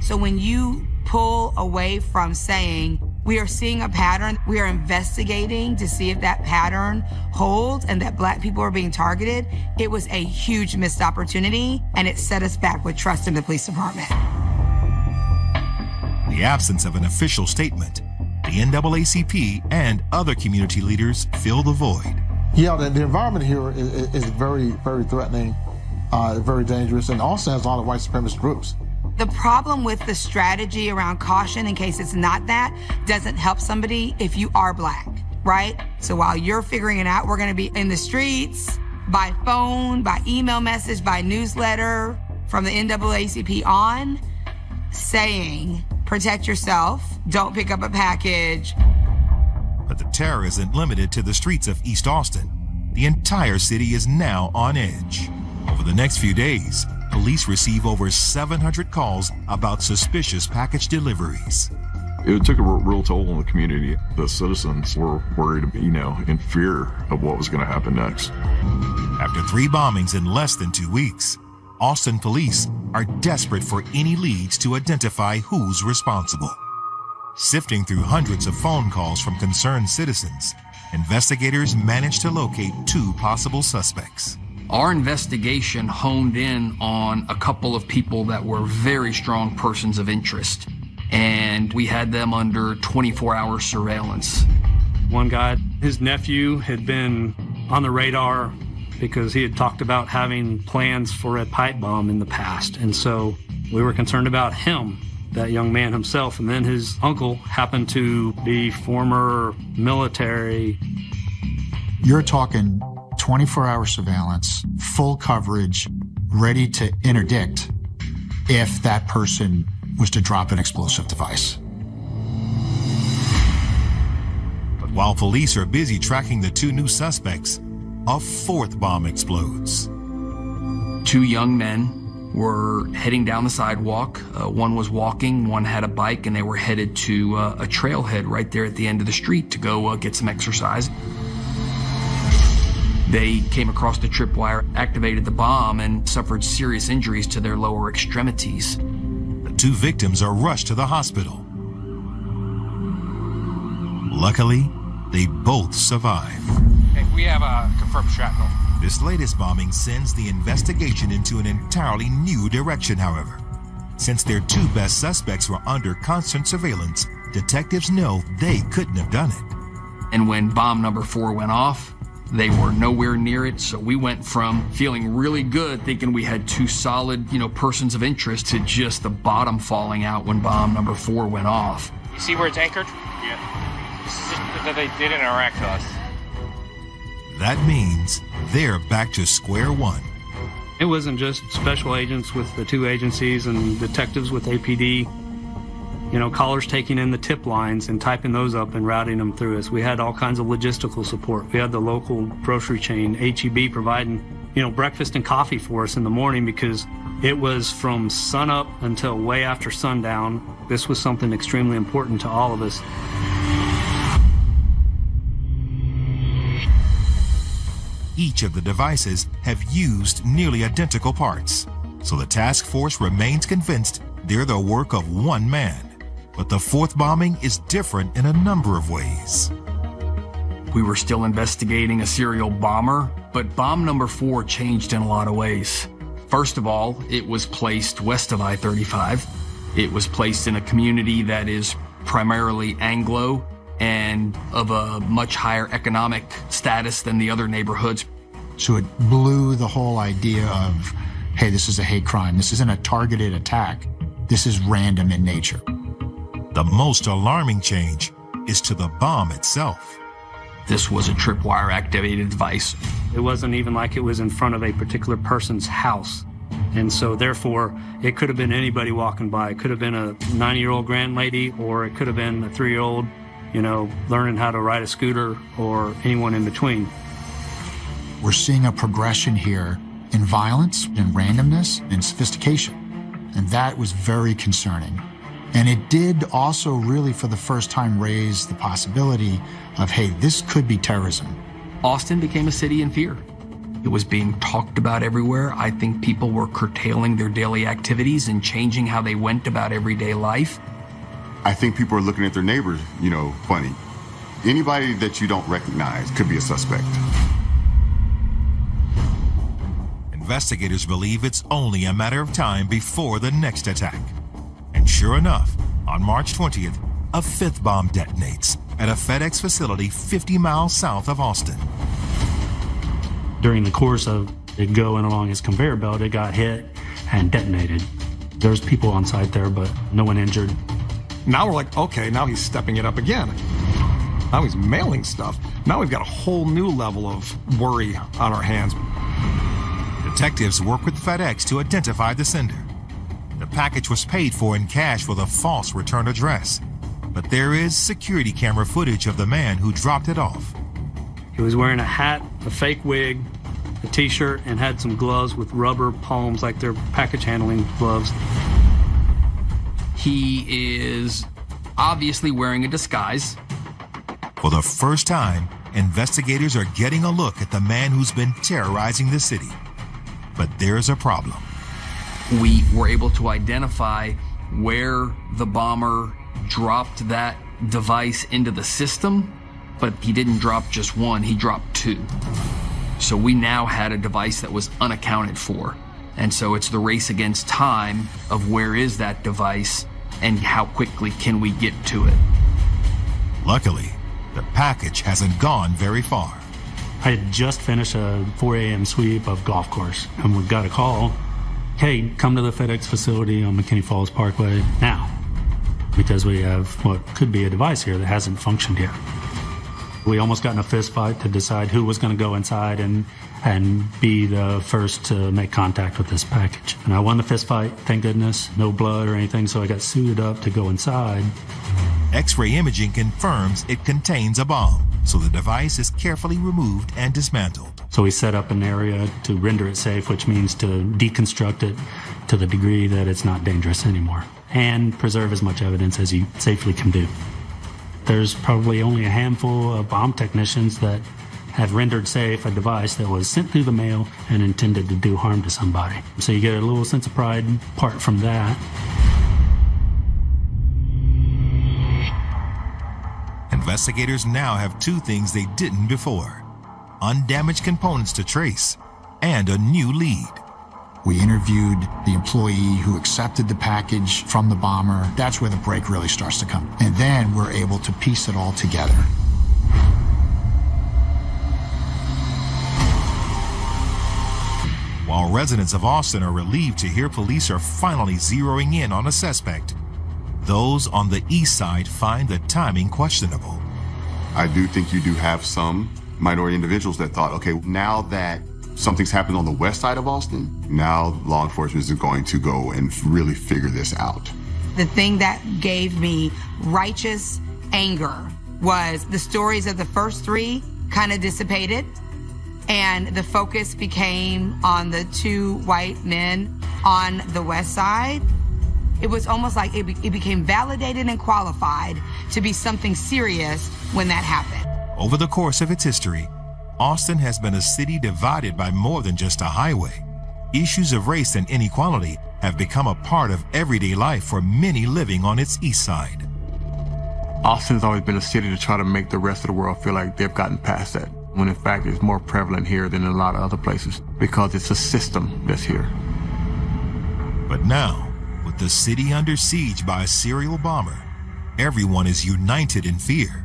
So when you pull away from saying, we are seeing a pattern, we are investigating to see if that pattern holds and that Black people are being targeted, it was a huge missed opportunity, and it set us back with trust in the police department. The absence of an official statement, the NAACP and other community leaders fill the void. Yeah, the environment here is very, very threatening, very dangerous, and also has a lot of white supremacist groups. The problem with the strategy around caution, in case it's not that, doesn't help somebody if you are Black, right? So while you're figuring it out, we're gonna be in the streets, by phone, by email message, by newsletter, from the NAACP on, saying, protect yourself, don't pick up a package. But the terror isn't limited to the streets of East Austin. The entire city is now on edge. Over the next few days, police receive over 700 calls about suspicious package deliveries. It took a real toll on the community. The citizens were worried, in fear of what was going to happen next. After 3 bombings in less than 2 weeks, Austin police are desperate for any leads to identify who's responsible. Sifting through hundreds of phone calls from concerned citizens, investigators managed to locate 2 possible suspects. Our investigation honed in on a couple of people that were very strong persons of interest, and we had them under 24-hour surveillance. One guy, his nephew had been on the radar because he had talked about having plans for a pipe bomb in the past. And so we were concerned about him, that young man himself. And then his uncle happened to be former military. You're talking 24-hour surveillance, full coverage, ready to interdict if that person was to drop an explosive device. But while police are busy tracking the 2 new suspects, a 4th bomb explodes. 2 young men were heading down the sidewalk. One was walking, one had a bike, and they were headed to a trailhead right there at the end of the street to go get some exercise. They came across the tripwire, activated the bomb, and suffered serious injuries to their lower extremities. The 2 victims are rushed to the hospital. Luckily, they both survive. Hey, we have a confirmed shrapnel. This latest bombing sends the investigation into an entirely new direction, however. Since their 2 best suspects were under constant surveillance, detectives know they couldn't have done it. And when bomb number 4 went off, they were nowhere near it, so we went from feeling really good, thinking we had 2 solid, persons of interest, to just the bottom falling out when bomb number 4 went off. You see where it's anchored? Yeah. This is just that they did in Iraq to us. That means they're back to square one. It wasn't just special agents with the 2 agencies and detectives with APD. Callers taking in the tip lines and typing those up and routing them through us. We had all kinds of logistical support. We had the local grocery chain, H-E-B, providing, breakfast and coffee for us in the morning because it was from sunup until way after sundown. This was something extremely important to all of us. Each of the devices have used nearly identical parts, so the task force remains convinced they're the work of one man. But the 4th bombing is different in a number of ways. We were still investigating a serial bomber, but bomb number 4 changed in a lot of ways. First of all, it was placed west of I-35. It was placed in a community that is primarily Anglo and of a much higher economic status than the other neighborhoods. So it blew the whole idea of, hey, this is a hate crime. This isn't a targeted attack. This is random in nature. The most alarming change is to the bomb itself. This was a tripwire activated device. It wasn't even like it was in front of a particular person's house. And so therefore, it could have been anybody walking by. It could have been a 90-year-old grandlady, or it could have been a 3-year-old, learning how to ride a scooter, or anyone in between. We're seeing a progression here in violence, in randomness, and sophistication. And that was very concerning. And it did also really, for the first time, raise the possibility of, hey, this could be terrorism. Austin became a city in fear. It was being talked about everywhere. I think people were curtailing their daily activities and changing how they went about everyday life. I think people are looking at their neighbors, funny. Anybody that you don't recognize could be a suspect. Investigators believe it's only a matter of time before the next attack. And sure enough, on March 20th, a 5th bomb detonates at a FedEx facility 50 miles south of Austin. During the course of it going along his conveyor belt, it got hit and detonated. There's people on site there, but no one injured. Now we're like, okay, now he's stepping it up again. Now he's mailing stuff. Now we've got a whole new level of worry on our hands. Detectives work with FedEx to identify the sender. The package was paid for in cash with a false return address, but there is security camera footage of the man who dropped it off. He was wearing a hat, a fake wig, a t-shirt, and had some gloves with rubber palms like they're package handling gloves. He is obviously wearing a disguise. For the first time, investigators are getting a look at the man who's been terrorizing the city. But there's a problem. We were able to identify where the bomber dropped that device into the system, but he didn't drop just one, he dropped two. So we now had a device that was unaccounted for. And so it's the race against time of where is that device and how quickly can we get to it. Luckily, the package hasn't gone very far. I had just finished a 4 a.m. sweep of golf course, and we got a call. Hey, come to the FedEx facility on McKinney Falls Parkway now, because we have what could be a device here that hasn't functioned yet. We almost got in a fist fight to decide who was going to go inside and be the first to make contact with this package. And I won the fist fight, thank goodness, no blood or anything, so I got suited up to go inside. X-ray imaging confirms it contains a bomb, so the device is carefully removed and dismantled. So we set up an area to render it safe, which means to deconstruct it to the degree that it's not dangerous anymore, and preserve as much evidence as you safely can do. There's probably only a handful of bomb technicians that have rendered safe a device that was sent through the mail and intended to do harm to somebody. So you get a little sense of pride apart from that. Investigators now have two things they didn't before: undamaged components to trace and a new lead. We interviewed the employee who accepted the package from the bomber. That's where the break really starts to come. And then we're able to piece it all together. While residents of Austin are relieved to hear police are finally zeroing in on a suspect, those on the east side find the timing questionable. I do think you do have some minority individuals that thought, okay, now that something's happened on the west side of Austin, now law enforcement is going to go and really figure this out. The thing that gave me righteous anger was the stories of the first three kind of dissipated, and the focus became on the two white men on the west side. It was almost like it became validated and qualified to be something serious when that happened. Over the course of its history, Austin has been a city divided by more than just a highway. Issues of race and inequality have become a part of everyday life for many living on its east side. Austin's always been a city to try to make the rest of the world feel like they've gotten past that, when in fact it's more prevalent here than in a lot of other places, because it's a system that's here. But now, with the city under siege by a serial bomber, everyone is united in fear.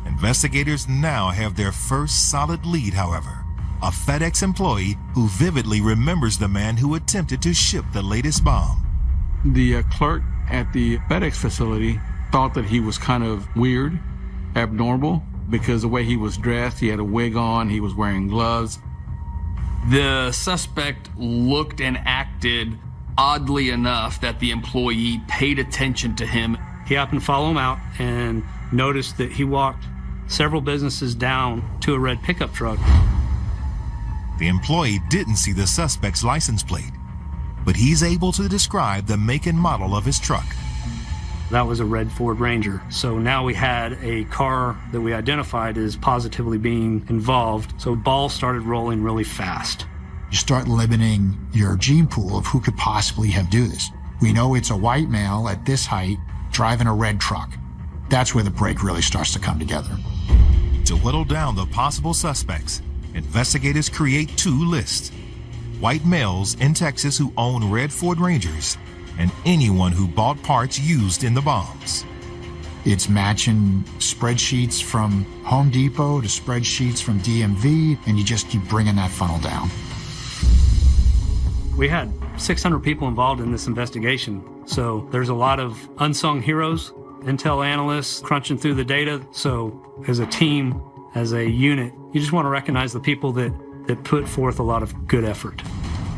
Investigators now have their first solid lead, however, a FedEx employee who vividly remembers the man who attempted to ship the latest bomb. The clerk at the FedEx facility thought that he was kind of weird, abnormal, because the way he was dressed, he had a wig on, he was wearing gloves. The suspect looked and acted oddly enough that the employee paid attention to him. He happened to follow him out and noticed that he walked several businesses down to a red pickup truck. The employee didn't see the suspect's license plate, but he's able to describe the make and model of his truck. That was a red Ford Ranger. So now we had a car that we identified as positively being involved. So balls started rolling really fast. You start limiting your gene pool of who could possibly have do this. We know it's a white male at this height driving a red truck. That's where the break really starts to come together. To whittle down the possible suspects, investigators create two lists: white males in Texas who own red Ford Rangers, and anyone who bought parts used in the bombs. It's matching spreadsheets from Home Depot to spreadsheets from DMV, and you just keep bringing that funnel down. We had 600 people involved in this investigation, so there's a lot of unsung heroes, intel analysts crunching through the data. So as a team, as a unit, you just want to recognize the people that put forth a lot of good effort.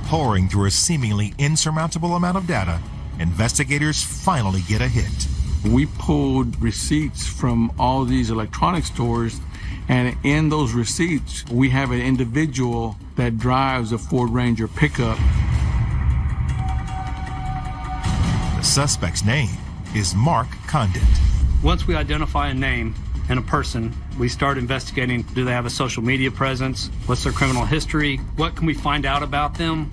Pouring through a seemingly insurmountable amount of data, investigators finally get a hit. We pulled receipts from all these electronic stores, and in those receipts, we have an individual that drives a Ford Ranger pickup. The suspect's name is Mark Condit. Once we identify a name and a person, we start investigating. Do they have a social media presence? What's their criminal history? What can we find out about them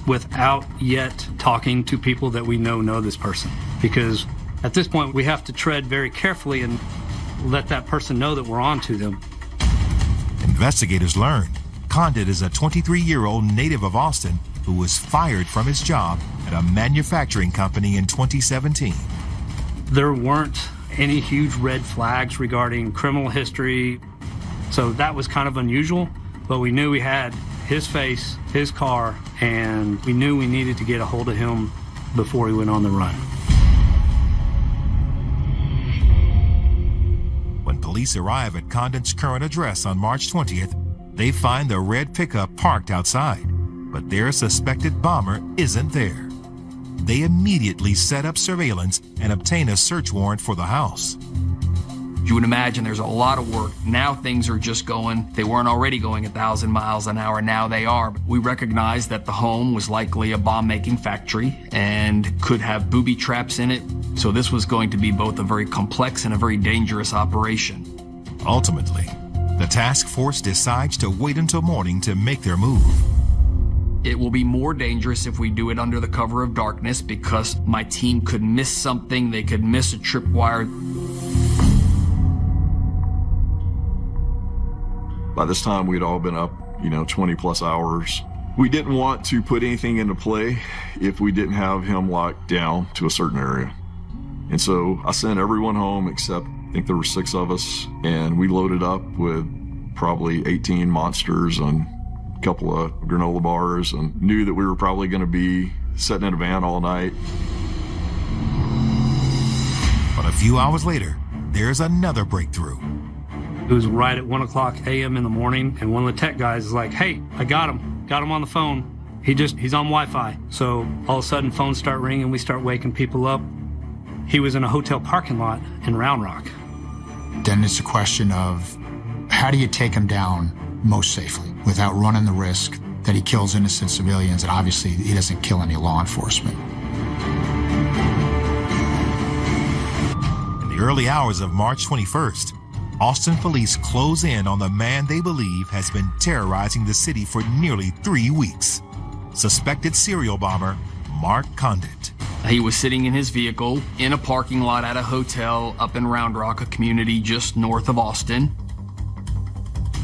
without yet talking to people that we know this person? Because at this point, we have to tread very carefully and let that person know that we're on to them. Investigators learn Condit is a 23-year-old native of Austin who was fired from his job at a manufacturing company in 2017. There weren't any huge red flags regarding criminal history, so that was kind of unusual, but we knew we had his face, his car, and we knew we needed to get a hold of him before he went on the run. When police arrive at Condit's current address on March 20th, they find the red pickup parked outside, but their suspected bomber isn't there. They immediately set up surveillance and obtain a search warrant for the house. You would imagine there's a lot of work. Now things are just going, they weren't already going 1,000 miles an hour, now they are. We recognized that the home was likely a bomb-making factory and could have booby traps in it. So this was going to be both a very complex and a very dangerous operation. Ultimately, the task force decides to wait until morning to make their move. It will be more dangerous if we do it under the cover of darkness because my team could miss something, they could miss a tripwire. By this time, we'd all been up, 20 plus hours. We didn't want to put anything into play if we didn't have him locked down to a certain area. And so I sent everyone home except, I think there were 6 of us, and we loaded up with probably 18 monsters and a couple of granola bars and knew that we were probably going to be sitting in a van all night. But a few hours later, there's another breakthrough. It was right at 1:00 a.m. in the morning, and one of the tech guys is like, "Hey, I got him on the phone. He's on Wi-Fi." So all of a sudden phones start ringing, we start waking people up. He was in a hotel parking lot in Round Rock. Then it's a question of how do you take him down most safely without running the risk that he kills innocent civilians, and obviously he doesn't kill any law enforcement. In the early hours of March 21st, Austin police close in on the man they believe has been terrorizing the city for nearly 3 weeks. Suspected serial bomber, Mark Condit. He was sitting in his vehicle in a parking lot at a hotel up in Round Rock, a community just north of Austin.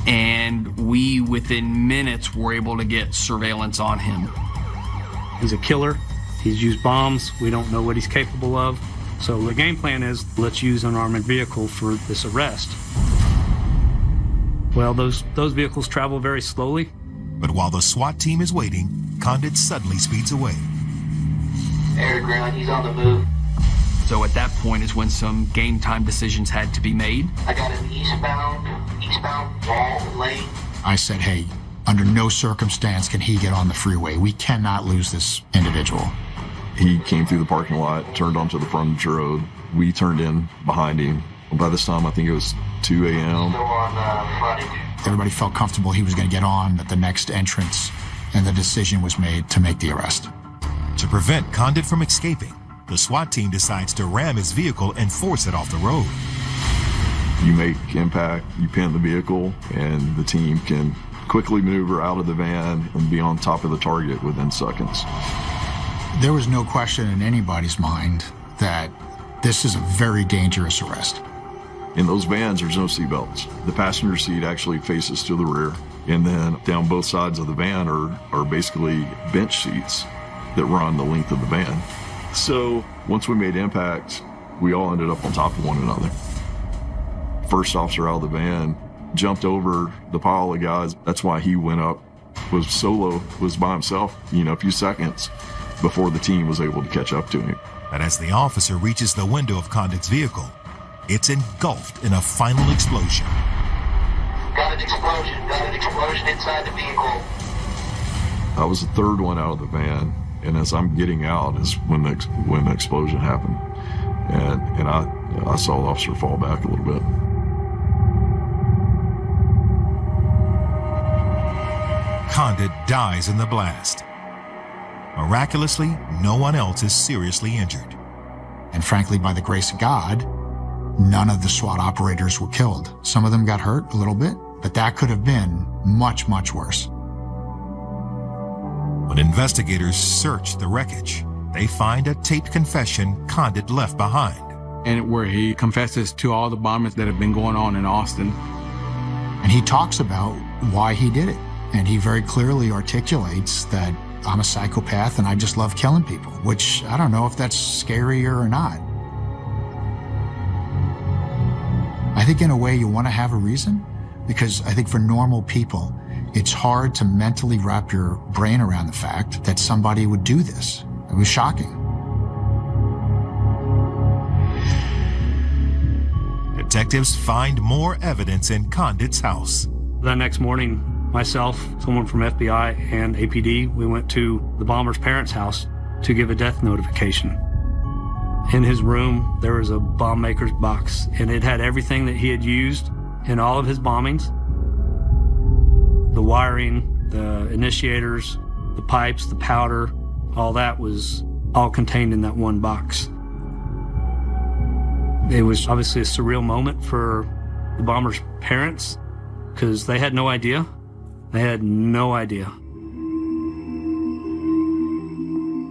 And we, within minutes, were able to get surveillance on him. He's a killer. He's used bombs. We don't know what he's capable of. So the game plan is, let's use an armored vehicle for this arrest. Well, those vehicles travel very slowly. But while the SWAT team is waiting, Condit suddenly speeds away. Air ground, he's on the move. So at that point is when some game time decisions had to be made. I got him eastbound Wall Lane. I said, hey, under no circumstance can he get on the freeway. We cannot lose this individual. He came through the parking lot, turned onto the frontage road. We turned in behind him. By this time, I think it was 2 a.m. Still on frontage. Everybody felt comfortable he was going to get on at the next entrance, and the decision was made to make the arrest. To prevent Condit from escaping, the SWAT team decides to ram his vehicle and force it off the road. You make impact, you pin the vehicle, and the team can quickly maneuver out of the van and be on top of the target within seconds. There was no question in anybody's mind that this is a very dangerous arrest. In those vans, there's no seatbelts. The passenger seat actually faces to the rear, and then down both sides of the van are basically bench seats that run the length of the van. So once we made impact, We all ended up on top of one another. First officer out of the van jumped over the pile of guys. That's why he went up, was solo, was by himself, a few seconds before the team was able to catch up to him. But as the officer reaches the window of Condit's vehicle, it's engulfed in a final explosion. Got an explosion inside the vehicle. I was the third one out of the van, and as I'm getting out is when the explosion happened. And I saw the officer fall back a little bit. Condit dies in the blast. Miraculously, no one else is seriously injured. And frankly, by the grace of God, none of the SWAT operators were killed. Some of them got hurt a little bit, but that could have been much, much worse. When investigators search the wreckage, they find a taped confession Condit left behind. And where he confesses to all the bombings that have been going on in Austin. And he talks about why he did it. And he very clearly articulates that I'm a psychopath and I just love killing people, which I don't know if that's scarier or not. I think in a way you want to have a reason, because I think for normal people, it's hard to mentally wrap your brain around the fact that somebody would do this. It was shocking. Detectives find more evidence in Condit's house. The next morning, myself, someone from FBI and APD, we went to the bomber's parents' house to give a death notification. In his room, there was a bomb maker's box, and it had everything that he had used in all of his bombings. The wiring, the initiators, the pipes, the powder, all that was all contained in that one box. It was obviously a surreal moment for the bomber's parents because they had no idea. They had no idea.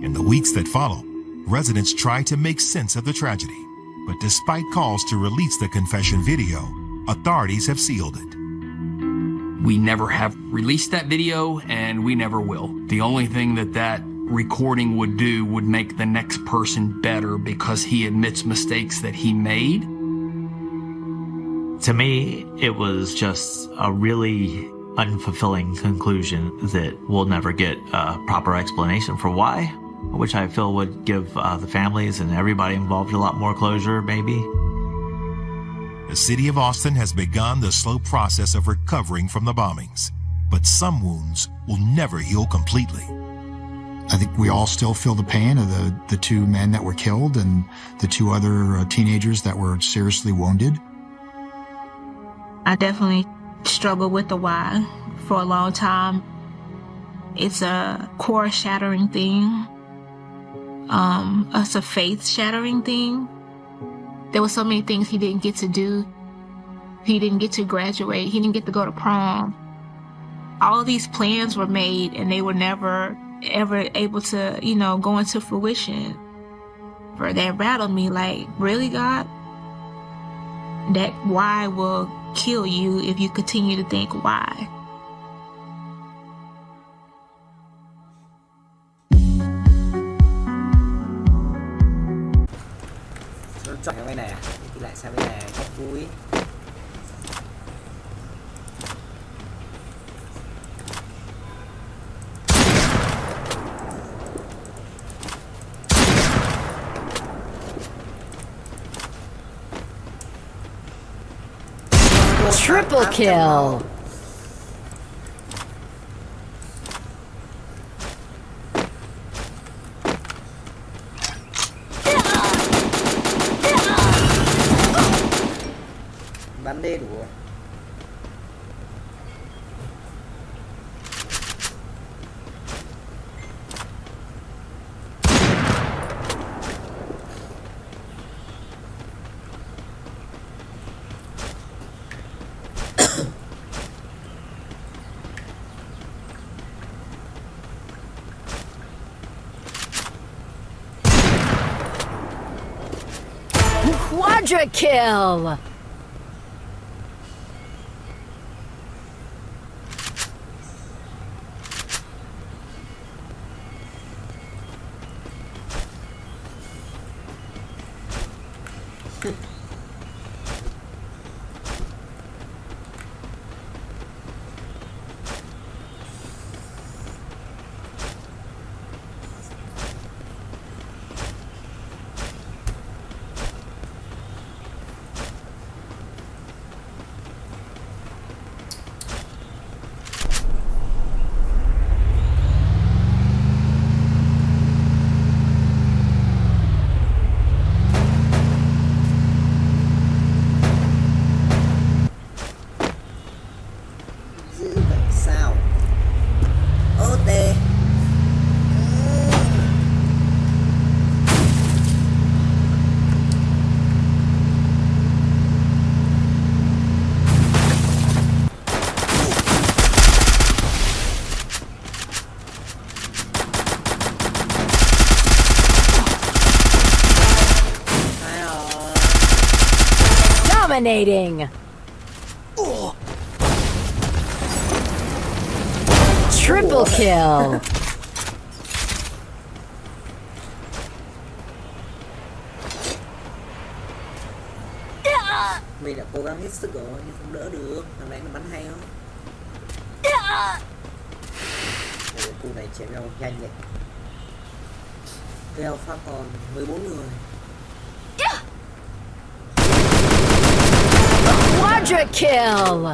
In the weeks that follow, residents try to make sense of the tragedy. But despite calls to release the confession video, authorities have sealed it. We never have released that video, and we never will. The only thing that recording would do would make the next person better because he admits mistakes that he made. To me, it was just a really unfulfilling conclusion that we'll never get a proper explanation for why, which I feel would give the families and everybody involved a lot more closure, maybe. The city of Austin has begun the slow process of recovering from the bombings, but some wounds will never heal completely. I think we all still feel the pain of the two men that were killed and the two other teenagers that were seriously wounded. I definitely struggled with the why for a long time. It's a core shattering thing. It's a faith shattering thing. There were so many things he didn't get to do. He didn't get to graduate. He didn't get to go to prom. All of these plans were made and they were never, ever able to, go into fruition. For that rattled me like, really, God? That why will kill you if you continue to think why. Chọn cái này à? Thì lại sang bên này vui. Triple kill. Bắn đê đủ. Quadra kill. Dominating. Triple kill. Mình đã cố gắng hết sức rồi nhưng không đỡ được. Thằng này nó bắn hay không? Khu này chém nhau nhanh vậy. Cái Alpha còn 14 người. Quadra kill.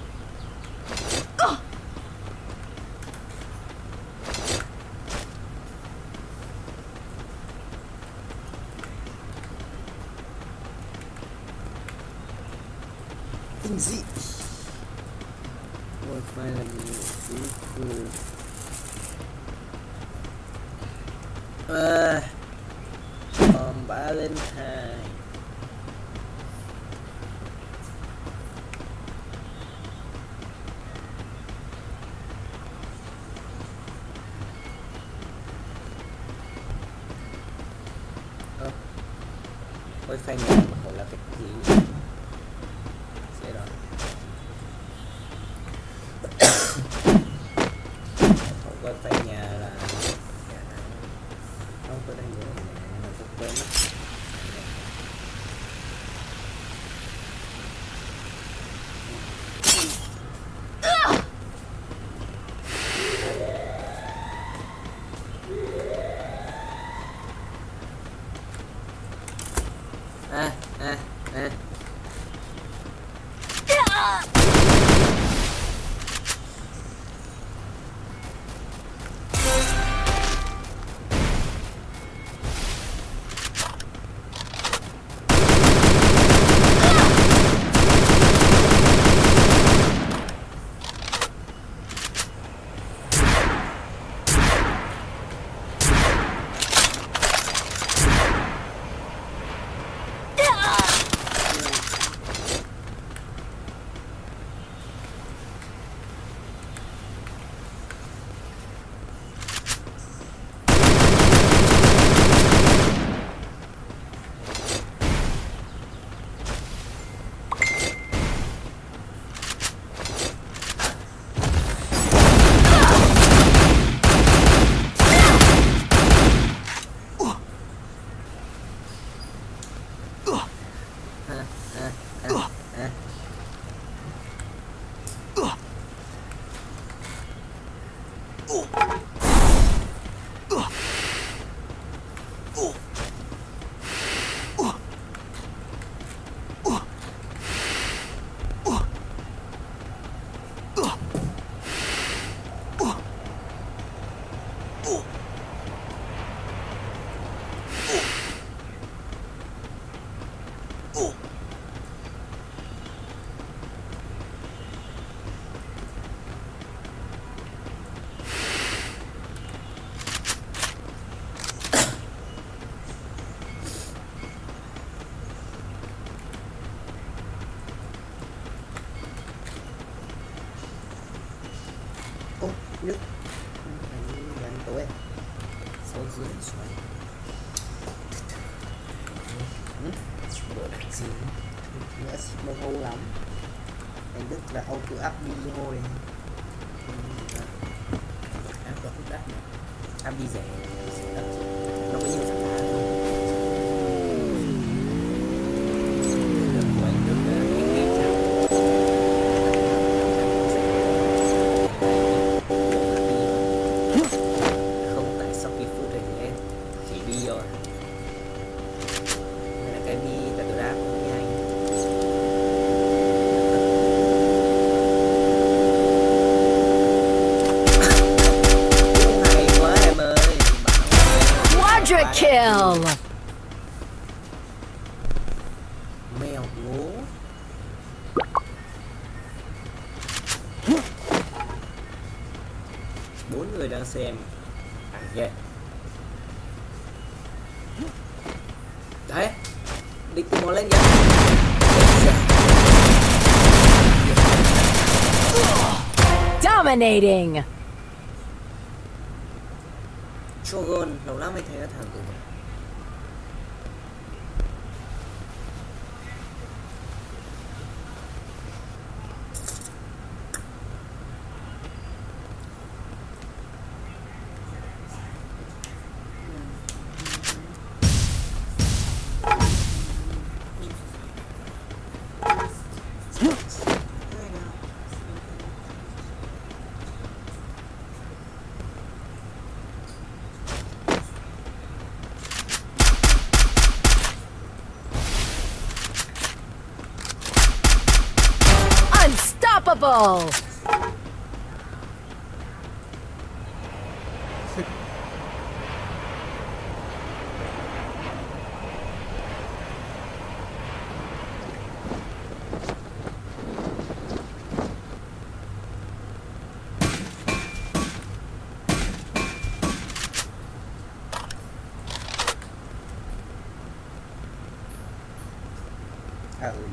Kinh dị. Ôi phải là gì? Còn bả lên hai. Ôi phải nhà mà hồi là cái gì? Sẽ đó. Không có phải nhà là không có đang nhớ nhà mà cũng quên mất. Nước gần tối số dưới xoay đồ đặc gì nữa mơ hô lắm anh Đức là ông cứ áp đi thôi áp có phút đắt áp đi rẻ nó có nhiều sản phẩm Kill. Mèo ngố. Bốn người đang xem. Yeah. Đấy. Địch tìm lên kìa. Dominating. Shogun, lâu lắm mới thấy cái thằng của mình. Triple.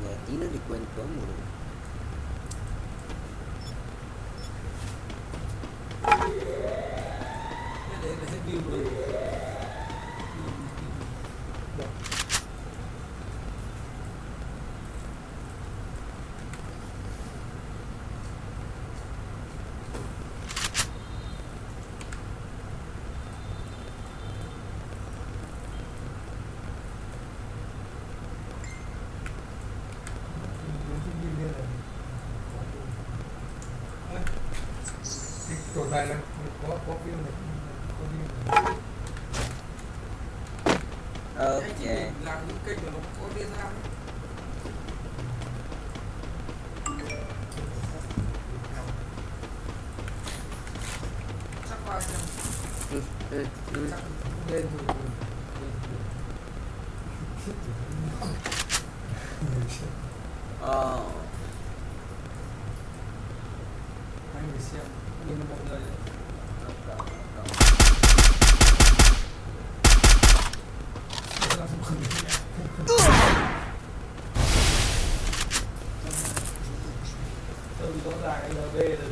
Nhẹ tí nữa thì quên tối mùa. Chỗ này là có phim này, có phim này. Ok. Làm những kênh mà nó có Việt Nam ấy. Chắc qua xem. Chắc lên rồi. Hai người xem, nhưng mà mọi người rõ ràng anh LB là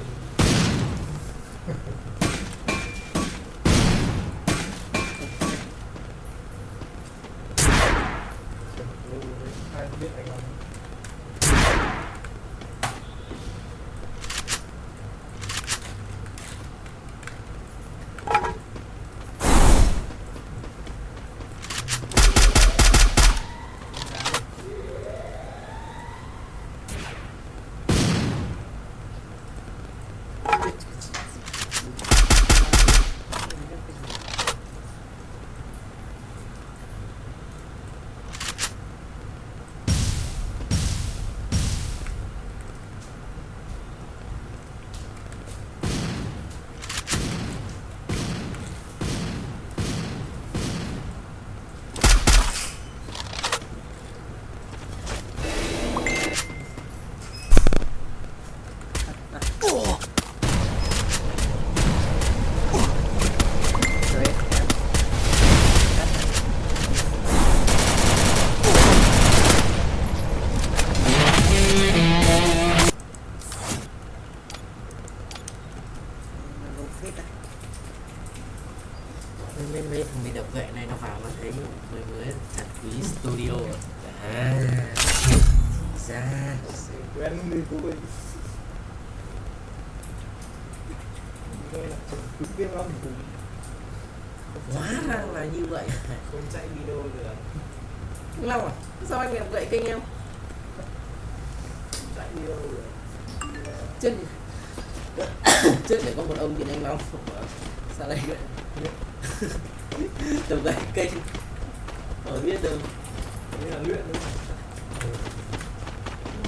ai biết anh không? Mấy độc vệ này nó vào nó thấy mới thật quý studio ra quen đi của mình biết lắm hóa ra là như vậy, không chạy video nữa. Lâu à, sao anh độc vệ kênh em Chạy video nữa trước để có một ông nhìn anh Long sao đây độc vệ kênh ở biết đâu là luyện nữa.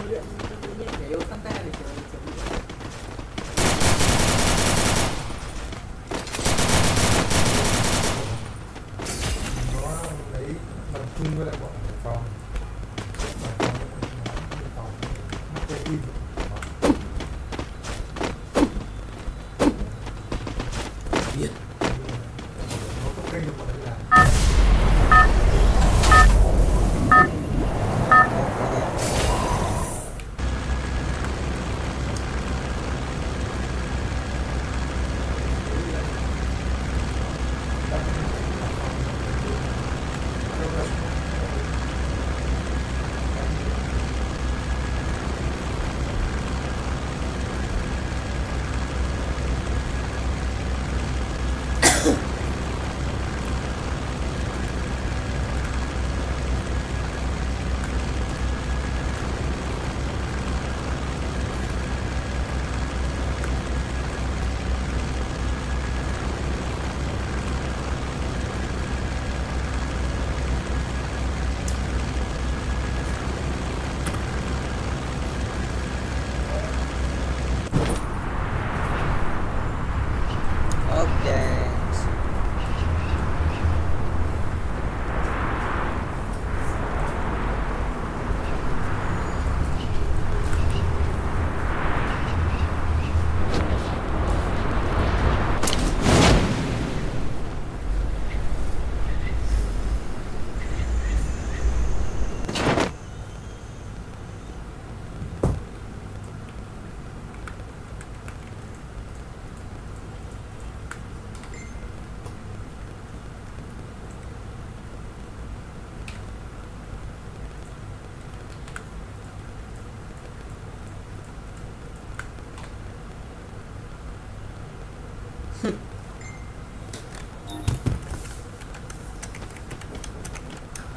Luyện tự nhiên để yêu tắt te thì Nó lấy tập trung với lại bọn phòng marketing. Biết. Nó có kênh được bọn đấy làm.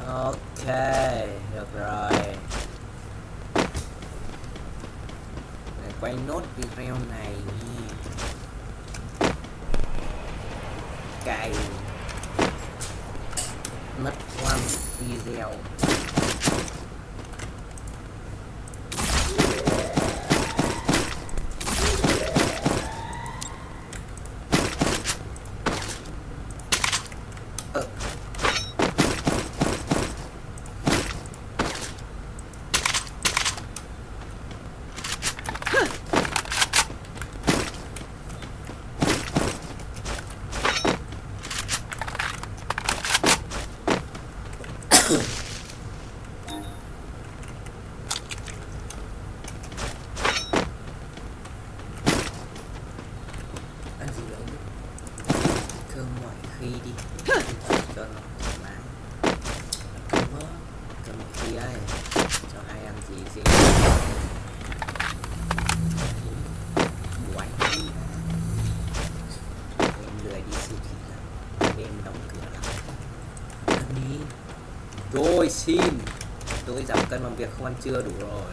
Ok, được rồi. Để quay nốt video này nha. Cày mất one video. Ăn gì đấy? Cơm mọi khi đi. Cho nó thoải mái. Cơm mọi khi ấy. Cho ai ăn gì gì. Quay đi. Em lười đi siêu thị lắm. Em đóng cửa lắm. Ăn đi. Rồi xin. Tôi giảm cân bằng việc không ăn trưa đủ rồi.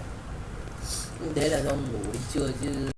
Thế là do ngủ đến trưa chứ.